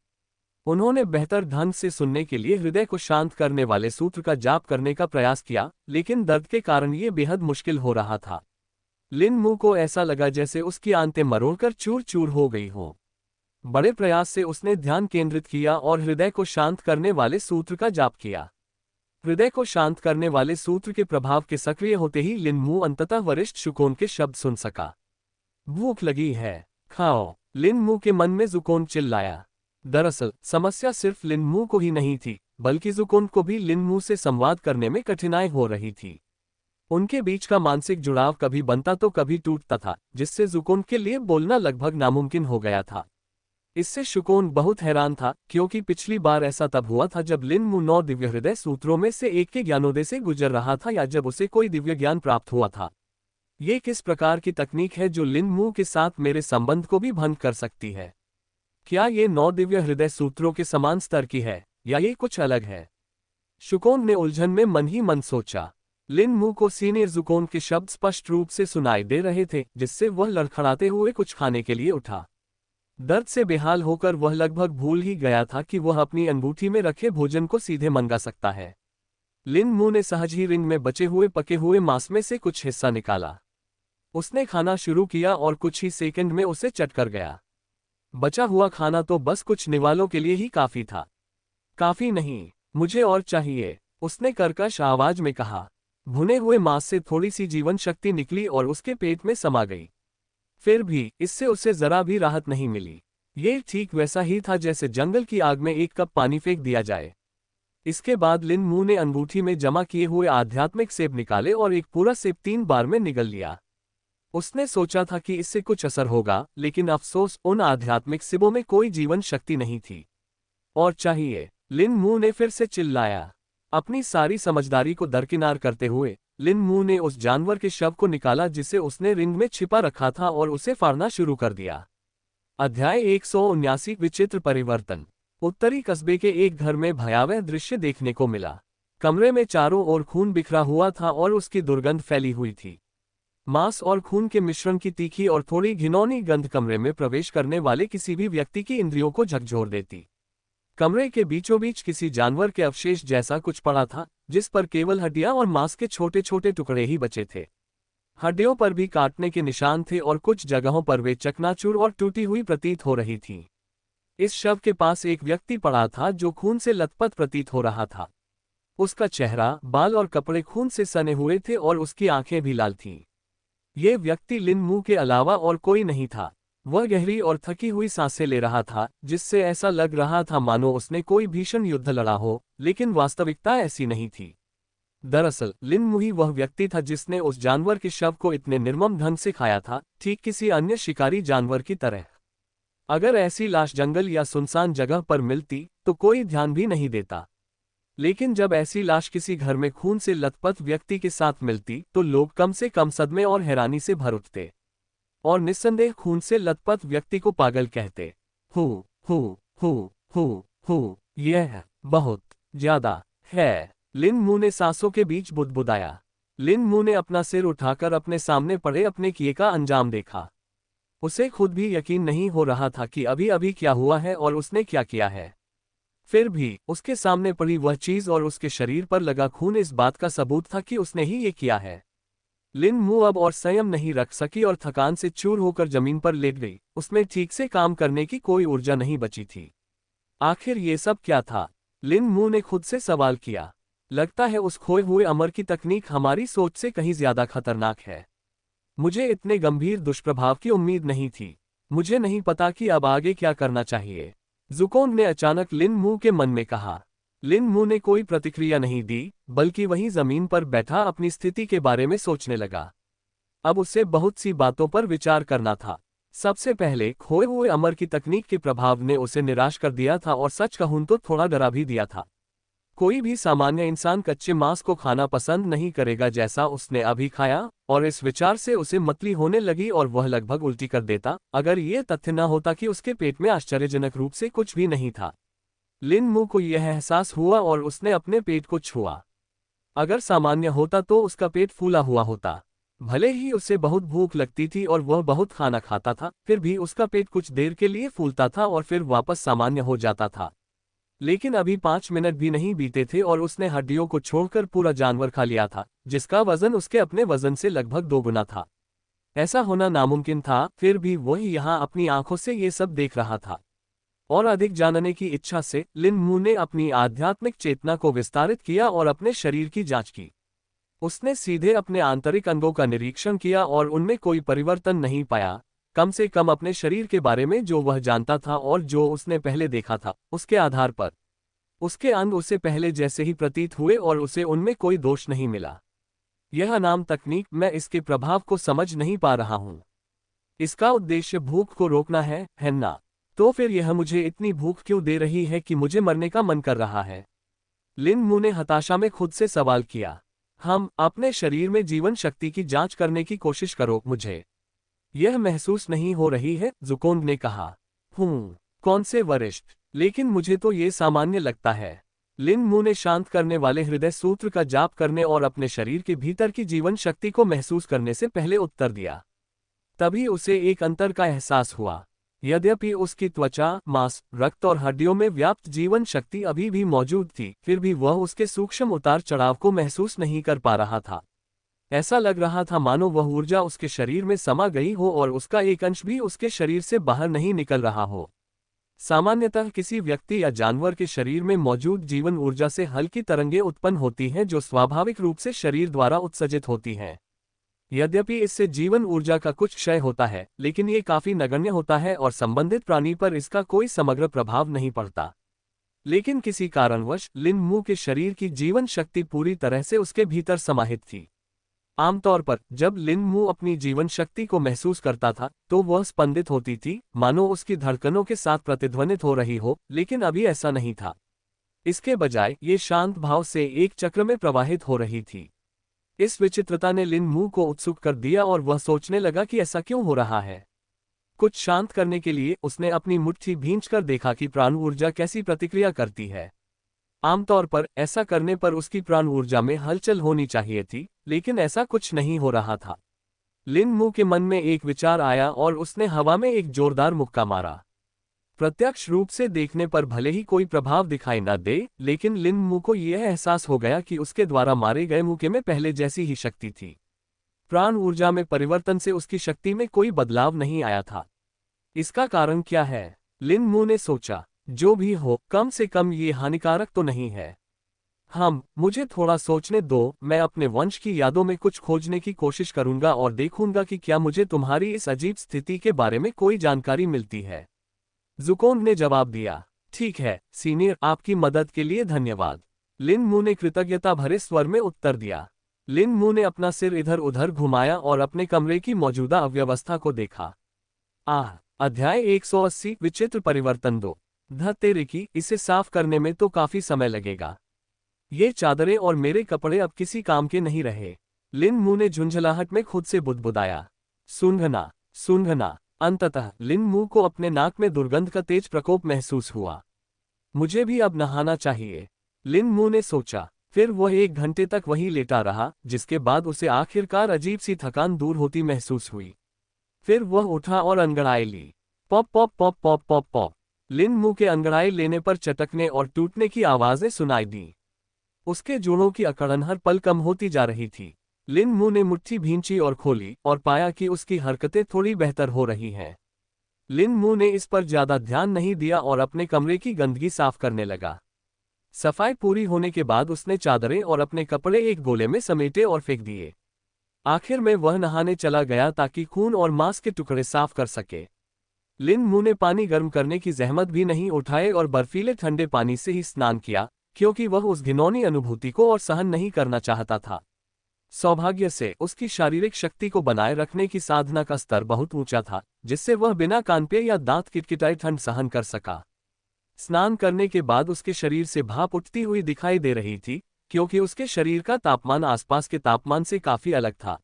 A: उन्होंने बेहतर ढंग से सुनने के लिए हृदय को शांत करने वाले सूत्र का जाप करने का प्रयास किया, लेकिन दर्द के कारण यह बेहद मुश्किल हो रहा था। लिन मू को ऐसा लगा जैसे उसकी आंतें मरोड़कर चूर चूर हो गई हों। बड़े प्रयास से उसने ध्यान केंद्रित किया और हृदय को शांत करने वाले सूत्र का जाप किया। हृदय को शांत करने वाले सूत्र के प्रभाव के सक्रिय होते ही लिन मू अंततः वरिष्ठ ज़ुकोंग के शब्द सुन सका। भूख लगी है, खाओ। लिन मू के मन में ज़ुकोंग चिल्लाया। दरअसल समस्या सिर्फ लिन मू को ही नहीं थी, बल्कि ज़ुकोंग को भी लिन मू से संवाद करने में कठिनाई हो रही थी। उनके बीच का मानसिक जुड़ाव कभी बनता तो कभी टूटता था, जिससे ज़ुकोंग के लिए बोलना लगभग नामुमकिन हो गया था। इससे ज़ुकोंग बहुत हैरान था, क्योंकि पिछली बार ऐसा तब हुआ था जब लिन मू 9 दिव्य हृदय सूत्रों में से एक के ज्ञानोदय से गुजर रहा था या जब उसे कोई दिव्य ज्ञान प्राप्त हुआ था। ये किस प्रकार की तकनीक है जो लिन मू के साथ मेरे संबंध को भी भंग कर सकती है? क्या ये 9 दिव्य हृदय सूत्रों के समान स्तर की है, या ये कुछ अलग है? ज़ुकोंग ने उलझन में मन ही मन सोचा। लिन मू को सीनियर ज़ुकोंग के शब्द स्पष्ट रूप से सुनाई दे रहे थे, जिससे वह लड़खड़ाते हुए कुछ खाने के लिए उठा। दर्द से बेहाल होकर वह लगभग भूल ही गया था कि वह अपनी अंगूठी में रखे भोजन को सीधे मंगा सकता है। लिन मू ने सहज ही रिंग में बचे हुए पके हुए मांस में से कुछ हिस्सा निकाला। उसने खाना शुरू किया और कुछ ही सेकंड में उसे चट कर गया। बचा हुआ खाना तो बस कुछ निवालों के लिए ही काफी था। काफी नहीं, मुझे और चाहिए, उसने कर्कश आवाज में कहा। भुने हुए मांस से थोड़ी सी जीवन शक्ति निकली और उसके पेट में समा गई। फिर भी इससे उसे जरा भी राहत नहीं मिली। ये ठीक वैसा ही था जैसे जंगल की आग में एक कप पानी फेंक दिया जाए। इसके बाद लिन मू ने अंगूठी में जमा किए हुए आध्यात्मिक सेब निकाले और एक पूरा सेब 3 बार में निगल लिया। उसने सोचा था कि इससे कुछ असर होगा, लेकिन अफसोस, उन आध्यात्मिक सेबों में कोई जीवन शक्ति नहीं थी। और चाहिए, लिन मू ने फिर से चिल्लाया। अपनी सारी समझदारी को दरकिनार करते हुए लिन मू ने उस जानवर के शव को निकाला जिसे उसने रिंग में छिपा रखा था और उसे फाड़ना शुरू कर दिया। अध्याय 179 विचित्र परिवर्तन। उत्तरी कस्बे के एक घर में भयावह दृश्य देखने को मिला। कमरे में चारों ओर खून बिखरा हुआ था और उसकी दुर्गंध फैली हुई थी। मांस और खून के मिश्रण की तीखी और थोड़ी घिनौनी गंध कमरे में प्रवेश करने वाले किसी भी व्यक्ति की इंद्रियों को झकझोर देती। कमरे के बीचों बीच किसी जानवर के अवशेष जैसा कुछ पड़ा था, जिस पर केवल हड्डियां और मांस के छोटे छोटे टुकड़े ही बचे थे। हड्डियों पर भी काटने के निशान थे और कुछ जगहों पर वे चकनाचूर और टूटी हुई प्रतीत हो रही थीं। इस शव के पास एक व्यक्ति पड़ा था जो खून से लथपथ प्रतीत हो रहा था। उसका चेहरा, बाल और कपड़े खून से सने हुए थे और उसकी आंखें भी लाल थीं। ये व्यक्ति लिन मू के अलावा और कोई नहीं था। वह गहरी और थकी हुई सांसें ले रहा था, जिससे ऐसा लग रहा था मानो उसने कोई भीषण युद्ध लड़ा हो, लेकिन वास्तविकता ऐसी नहीं थी। दरअसल लिन मू ही वह व्यक्ति था जिसने उस जानवर के शव को इतने निर्मम ढंग से खाया था, ठीक किसी अन्य शिकारी जानवर की तरह। अगर ऐसी लाश जंगल या सुनसान जगह पर मिलती तो कोई ध्यान भी नहीं देता, लेकिन जब ऐसी लाश किसी घर में खून से लथपथ व्यक्ति के साथ मिलती तो लोग कम से कम सदमे और हैरानी से भर उठते और निस्संदेह खून से लथपथ व्यक्ति को पागल कहते। Who who who who who, यह बहुत ज्यादा है। लिन मू ने सांसों के बीच बुदबुदाया। लिन मू ने अपना सिर उठाकर अपने सामने पड़े अपने किए का अंजाम देखा। उसे खुद भी यकीन नहीं हो रहा था कि अभी अभी क्या हुआ है और उसने क्या किया है। फिर भी उसके सामने पड़ी वह चीज और उसके शरीर पर लगा खून इस बात का सबूत था कि उसने ही ये किया है। लिन मू अब और संयम नहीं रख सकी और थकान से चूर होकर जमीन पर लेट गई। उसमें ठीक से काम करने की कोई ऊर्जा नहीं बची थी। आखिर ये सब क्या था? लिन मू ने खुद से सवाल किया। लगता है उस खोए हुए अमर की तकनीक हमारी सोच से कहीं ज्यादा खतरनाक है। मुझे इतने गंभीर दुष्प्रभाव की उम्मीद नहीं थी। मुझे नहीं पता कि अब आगे क्या करना चाहिए, ज़ुकोंग ने अचानक लिन मू के मन में कहा। लिन मू ने कोई प्रतिक्रिया नहीं दी, बल्कि वहीं जमीन पर बैठा अपनी स्थिति के बारे में सोचने लगा। अब उसे बहुत सी बातों पर विचार करना था। सबसे पहले खोए हुए अमर की तकनीक के प्रभाव ने उसे निराश कर दिया था और सच कहूं तो थोड़ा डरा भी दिया था। कोई भी सामान्य इंसान कच्चे मांस को खाना पसंद नहीं करेगा जैसा उसने अभी खाया, और इस विचार से उसे मतली होने लगी और वह लगभग उल्टी कर देता अगर ये तथ्य न होता कि उसके पेट में आश्चर्यजनक रूप से कुछ भी नहीं था। लिन मू को यह एहसास हुआ और उसने अपने पेट को छुआ। अगर सामान्य होता तो उसका पेट फूला हुआ होता। भले ही उसे बहुत भूख लगती थी और वह बहुत खाना खाता था, फिर भी उसका पेट कुछ देर के लिए फूलता था और फिर वापस सामान्य हो जाता था। लेकिन अभी 5 मिनट भी नहीं बीते थे और उसने हड्डियों को छोड़कर पूरा जानवर खा लिया था, जिसका वजन उसके अपने वजन से लगभग 2 गुना था। ऐसा होना नामुमकिन था, फिर भी वह यहाँ अपनी आंखों से ये सब देख रहा था। और अधिक जानने की इच्छा से लिन मू ने अपनी आध्यात्मिक चेतना को विस्तारित किया और अपने शरीर की जांच की। उसने सीधे अपने आंतरिक अंगों का निरीक्षण किया और उनमें कोई परिवर्तन नहीं पाया, कम से कम अपने शरीर के बारे में जो वह जानता था और जो उसने पहले देखा था, उसके आधार पर। उसके अंग उसे पहले जैसे ही प्रतीत हुए और उसे उनमें कोई दोष नहीं मिला। यह नाम तकनीक, मैं इसके प्रभाव को समझ नहीं पा रहा हूं। इसका उद्देश्य भूख को रोकना है ना? तो फिर यह मुझे इतनी भूख क्यों दे रही है कि मुझे मरने का मन कर रहा है? लिन मू ने हताशा में खुद से सवाल किया। हम अपने शरीर में जीवन शक्ति की जांच करने की कोशिश करो, मुझे यह महसूस नहीं हो रही है, ज़ुकोंग ने कहा। कौन से वरिष्ठ? लेकिन मुझे तो ये सामान्य लगता है। लिन मू ने शांत करने वाले हृदय सूत्र का जाप करने और अपने शरीर के भीतर की जीवन शक्ति को महसूस करने से पहले उत्तर दिया। तभी उसे एक अंतर का एहसास हुआ। यद्यपि उसकी त्वचा, मांस, रक्त और हड्डियों में व्याप्त जीवन शक्ति अभी भी मौजूद थी, फिर भी वह उसके सूक्ष्म उतार चढ़ाव को महसूस नहीं कर पा रहा था। ऐसा लग रहा था मानो वह ऊर्जा उसके शरीर में समा गई हो और उसका एक अंश भी उसके शरीर से बाहर नहीं निकल रहा हो। सामान्यतः किसी व्यक्ति या जानवर के शरीर में मौजूद जीवन ऊर्जा से हल्की तरंगें उत्पन्न होती हैं जो स्वाभाविक रूप से शरीर द्वारा उत्सर्जित होती हैं। यद्यपि इससे जीवन ऊर्जा का कुछ क्षय होता है, लेकिन ये काफी नगण्य होता है और संबंधित प्राणी पर इसका कोई समग्र प्रभाव नहीं पड़ता। लेकिन किसी कारणवश लिन मू के शरीर की जीवन शक्ति पूरी तरह से उसके भीतर समाहित थी। आमतौर पर जब लिन मू अपनी जीवन शक्ति को महसूस करता था तो वह स्पंदित होती थी, मानो उसकी धड़कनों के साथ प्रतिध्वनित हो रही हो, लेकिन अभी ऐसा नहीं था। इसके बजाय ये शांत भाव से एक चक्र में प्रवाहित हो रही थी। इस विचित्रता ने लिन मू को उत्सुक कर दिया और वह सोचने लगा कि ऐसा क्यों हो रहा है। कुछ शांत करने के लिए उसने अपनी मुट्ठी भींचकर देखा कि प्राण ऊर्जा कैसी प्रतिक्रिया करती है। आमतौर पर ऐसा करने पर उसकी प्राण ऊर्जा में हलचल होनी चाहिए थी, लेकिन ऐसा कुछ नहीं हो रहा था। लिन मू के मन में एक विचार आया और उसने हवा में एक जोरदार मुक्का मारा। प्रत्यक्ष रूप से देखने पर भले ही कोई प्रभाव दिखाई न दे, लेकिन लिन मू को यह एहसास हो गया कि उसके द्वारा मारे गए मुक्के में पहले जैसी ही शक्ति थी। प्राण ऊर्जा में परिवर्तन से उसकी शक्ति में कोई बदलाव नहीं आया था। इसका कारण क्या है? लिन मू ने सोचा। जो भी हो, कम से कम ये हानिकारक तो नहीं है। मुझे थोड़ा सोचने दो। मैं अपने वंश की यादों में कुछ खोजने की कोशिश करूंगा और देखूंगा कि क्या मुझे तुम्हारी इस अजीब स्थिति के बारे में कोई जानकारी मिलती है। ज़ुकोंग ने जवाब दिया। ठीक है सीनियर, आपकी मदद के लिए धन्यवाद। लिन मू ने कृतज्ञता भरे स्वर में उत्तर दिया। लिन मू ने अपना सिर इधर उधर घुमाया और अपने कमरे की मौजूदा अव्यवस्था को देखा। अध्याय 180 विचित्र परिवर्तन 2। ध तेरे की, इसे साफ करने में तो काफी समय लगेगा। ये चादरें और मेरे कपड़े अब किसी काम के नहीं रहे। लिन मू ने झुंझलाहट में खुद से बुदबुदाया। सूंघना सूंघना। अंततः लिन मू को अपने नाक में दुर्गंध का तेज प्रकोप महसूस हुआ। मुझे भी अब नहाना चाहिए, लिन मू ने सोचा। फिर वह 1 घंटे तक वहीं लेटा रहा, जिसके बाद उसे आखिरकार अजीब सी थकान दूर होती महसूस हुई। फिर वह उठा और अंगड़ाई ली। Pop pop pop pop pop pop. Lin Mu के अंगड़ाई लेने पर चटकने और टूटने की आवाजें सुनाई दी। उसके जोड़ों की अकड़न हर पल कम होती जा रही थी। लिन मू ने मुट्ठी भींची और खोली और पाया कि उसकी हरकतें थोड़ी बेहतर हो रही हैं। लिन मू ने इस पर ज्यादा ध्यान नहीं दिया और अपने कमरे की गंदगी साफ करने लगा। सफाई पूरी होने के बाद उसने चादरें और अपने कपड़े एक गोले में समेटे और फेंक दिए। आखिर में वह नहाने चला गया ताकि खून और मांस के टुकड़े साफ कर सके। लिन मू ने पानी गर्म करने की जहमत भी नहीं उठाए और बर्फीले ठंडे पानी से ही स्नान किया, क्योंकि वह उस घिनौनी अनुभूति को और सहन नहीं करना चाहता था। सौभाग्य से उसकी शारीरिक शक्ति को बनाए रखने की साधना का स्तर बहुत ऊंचा था, जिससे वह बिना कानपे या दांत किटकिटाए ठंड सहन कर सका। स्नान करने के बाद उसके शरीर से भाप उठती हुई दिखाई दे रही थी, क्योंकि उसके शरीर का तापमान आसपास के तापमान से काफी अलग था।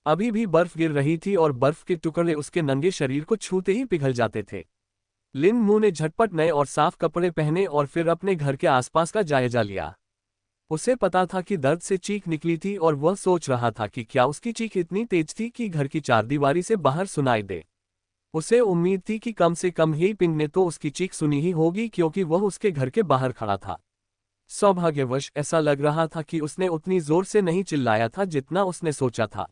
A: अभी भी बर्फ गिर रही थी और बर्फ के टुकड़े उसके नंगे शरीर को छूते ही पिघल जाते थे। लिन मू ने झटपट नए और साफ कपड़े पहने और फिर अपने घर के आसपास का जायजा लिया। उसे पता था कि दर्द से चीख निकली थी और वह सोच रहा था कि क्या उसकी चीख इतनी तेज थी कि घर की चारदीवारी से बाहर सुनाई दे। उसे उम्मीद थी कि कम से कम ही पिंग ने तो उसकी चीख सुनी ही होगी, क्योंकि वह उसके घर के बाहर खड़ा था। सौभाग्यवश ऐसा लग रहा था कि उसने उतनी जोर से नहीं चिल्लाया था जितना उसने सोचा था।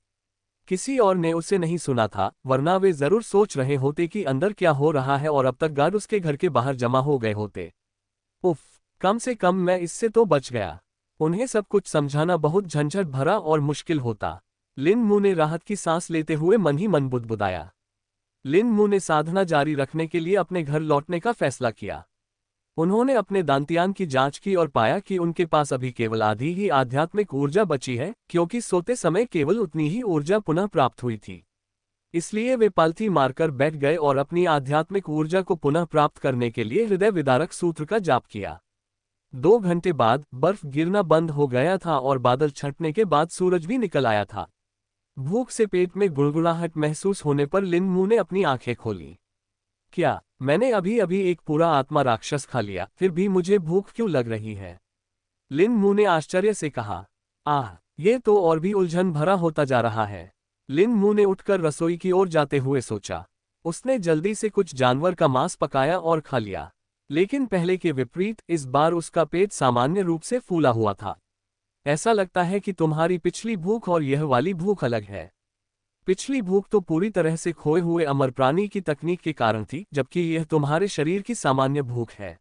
A: किसी और ने उसे नहीं सुना था, वरना वे जरूर सोच रहे होते कि अंदर क्या हो रहा है और अब तक गार्ड उसके घर के बाहर जमा हो गए होते। उफ, कम से कम मैं इससे तो बच गया। उन्हें सब कुछ समझाना बहुत झंझट भरा और मुश्किल होता। लिन मू ने राहत की सांस लेते हुए मन ही मन बुदबुदाया। लिन मू ने साधना जारी रखने के लिए अपने घर लौटने का फैसला किया। उन्होंने अपने दांतियान की जांच की और पाया कि उनके पास अभी केवल आधी ही आध्यात्मिक ऊर्जा बची है, क्योंकि सोते समय केवल उतनी ही ऊर्जा पुनः प्राप्त हुई थी। इसलिए वे पालथी मारकर बैठ गए और अपनी आध्यात्मिक ऊर्जा को पुनः प्राप्त करने के लिए हृदय विदारक सूत्र का जाप किया। 2 घंटे बाद बर्फ गिरना बंद हो गया था और बादल छंटने के बाद सूरज भी निकल आया था। भूख से पेट में गुड़गुड़ाहट महसूस होने पर लिन मू ने अपनी आंखें खोली। क्या मैंने अभी अभी एक पूरा आत्मा राक्षस खा लिया, फिर भी मुझे भूख क्यों लग रही है? लिन मू ने आश्चर्य से कहा। आह, ये तो और भी उलझन भरा होता जा रहा है। लिन मू ने उठकर रसोई की ओर जाते हुए सोचा। उसने जल्दी से कुछ जानवर का मांस पकाया और खा लिया, लेकिन पहले के विपरीत इस बार उसका पेट सामान्य रूप से फूला हुआ था। ऐसा लगता है कि तुम्हारी पिछली भूख और यह वाली भूख अलग है। पिछली भूख तो पूरी तरह से खोए हुए अमर प्राणी की तकनीक के कारण थी, जबकि यह तुम्हारे शरीर की सामान्य भूख है,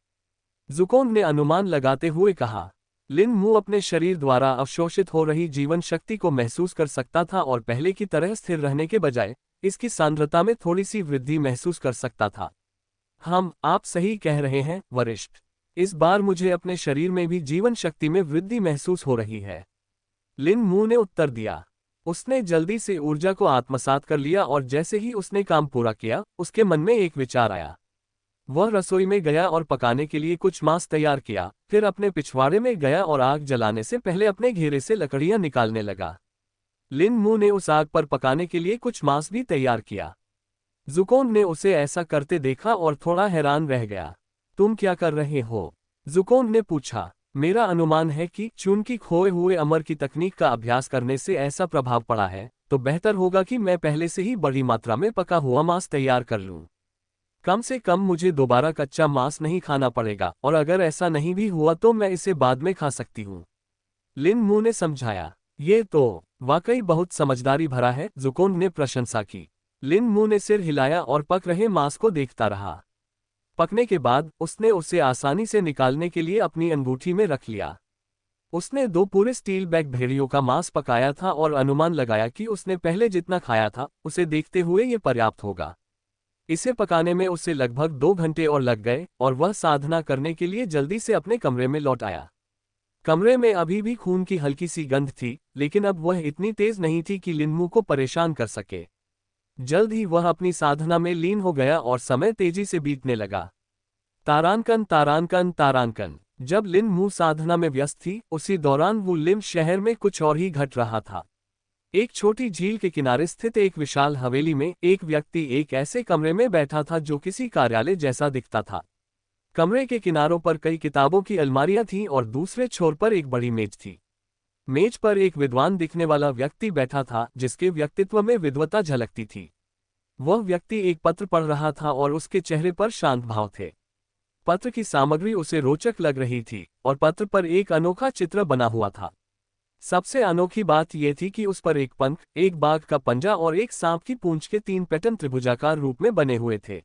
A: ज़ुकोंग ने अनुमान लगाते हुए कहा। लिन मू अपने शरीर द्वारा अवशोषित हो रही जीवन शक्ति को महसूस कर सकता था और पहले की तरह स्थिर रहने के बजाय इसकी सांद्रता में थोड़ी सी वृद्धि महसूस कर सकता था। आप सही कह रहे हैं वरिष्ठ। इस बार मुझे अपने शरीर में भी जीवन शक्ति में वृद्धि महसूस हो रही है, लिन मू ने उत्तर दिया। उसने जल्दी से ऊर्जा को आत्मसात कर लिया और जैसे ही उसने काम पूरा किया, उसके मन में एक विचार आया। वह रसोई में गया और पकाने के लिए कुछ मांस तैयार किया, फिर अपने पिछवाड़े में गया और आग जलाने से पहले अपने घेरे से लकड़ियां निकालने लगा। लिन मू ने उस आग पर पकाने के लिए कुछ मांस भी तैयार किया। ज़ुकोंग ने उसे ऐसा करते देखा और थोड़ा हैरान रह गया। तुम क्या कर रहे हो? ज़ुकोंग ने पूछा। मेरा अनुमान है कि चूंकि खोए हुए अमर की तकनीक का अभ्यास करने से ऐसा प्रभाव पड़ा है, तो बेहतर होगा कि मैं पहले से ही बड़ी मात्रा में पका हुआ मांस तैयार कर लूं। कम से कम मुझे दोबारा कच्चा मांस नहीं खाना पड़ेगा, और अगर ऐसा नहीं भी हुआ तो मैं इसे बाद में खा सकती हूँ, लिन मू ने समझाया। ये तो वाकई बहुत समझदारी भरा है, ज़ुकोंग ने प्रशंसा की। लिन मू ने सिर हिलाया और पक रहे मांस को देखता रहा। पकने के बाद उसने उसे आसानी से निकालने के लिए अपनी अंगूठी में रख लिया। उसने 2 पूरे स्टील बैग भेड़ियों का मांस पकाया था और अनुमान लगाया कि उसने पहले जितना खाया था उसे देखते हुए ये पर्याप्त होगा। इसे पकाने में उसे लगभग 2 घंटे और लग गए और वह साधना करने के लिए जल्दी से अपने कमरे में लौट आया। कमरे में अभी भी खून की हल्की सी गंध थी, लेकिन अब वह इतनी तेज नहीं थी कि लिन मू को परेशान कर सके। जल्द ही वह अपनी साधना में लीन हो गया और समय तेजी से बीतने लगा। तारांकन तारांकन तारांकन। जब लिन मू साधना में व्यस्त थी, उसी दौरान वो लिम शहर में कुछ और ही घट रहा था। एक छोटी झील के किनारे स्थित एक विशाल हवेली में एक व्यक्ति एक ऐसे कमरे में बैठा था जो किसी कार्यालय जैसा दिखता था। कमरे के किनारों पर कई किताबों की अलमारियां थीं और दूसरे छोर पर एक बड़ी मेज थी। मेज पर एक विद्वान दिखने वाला व्यक्ति बैठा था, जिसके व्यक्तित्व में विद्वता झलकती थी। वह व्यक्ति एक पत्र पढ़ रहा था और उसके चेहरे पर शांत भाव थे। पत्र की सामग्री उसे रोचक लग रही थी और पत्र पर एक अनोखा चित्र बना हुआ था। सबसे अनोखी बात यह थी कि उस पर एक पंख, एक बाघ का पंजा और एक सांप की पूंछ के 3 पैटर्न त्रिभुजाकार रूप में बने हुए थे।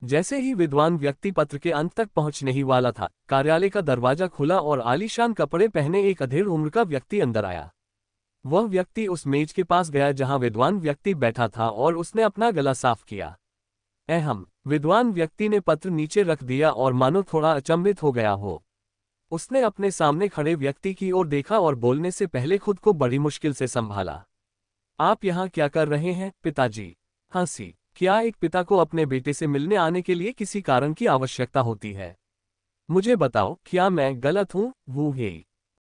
A: जैसे ही विद्वान व्यक्ति पत्र के अंत तक पहुंचने ही वाला था, कार्यालय का दरवाजा खुला और आलीशान कपड़े पहने एक अधेड़ उम्र का व्यक्ति अंदर आया। वह व्यक्ति उस मेज के पास गया जहां विद्वान व्यक्ति बैठा था और उसने अपना गला साफ किया। अहम। विद्वान व्यक्ति ने पत्र नीचे रख दिया और मानो थोड़ा अचंभित हो गया हो। उसने अपने सामने खड़े व्यक्ति की ओर देखा और बोलने से पहले खुद को बड़ी मुश्किल से संभाला। आप यहाँ क्या कर रहे हैं, पिताजी? हंसी। क्या एक पिता को अपने बेटे से मिलने आने के लिए किसी कारण की आवश्यकता होती है? मुझे बताओ, क्या मैं गलत हूँ? वू हे।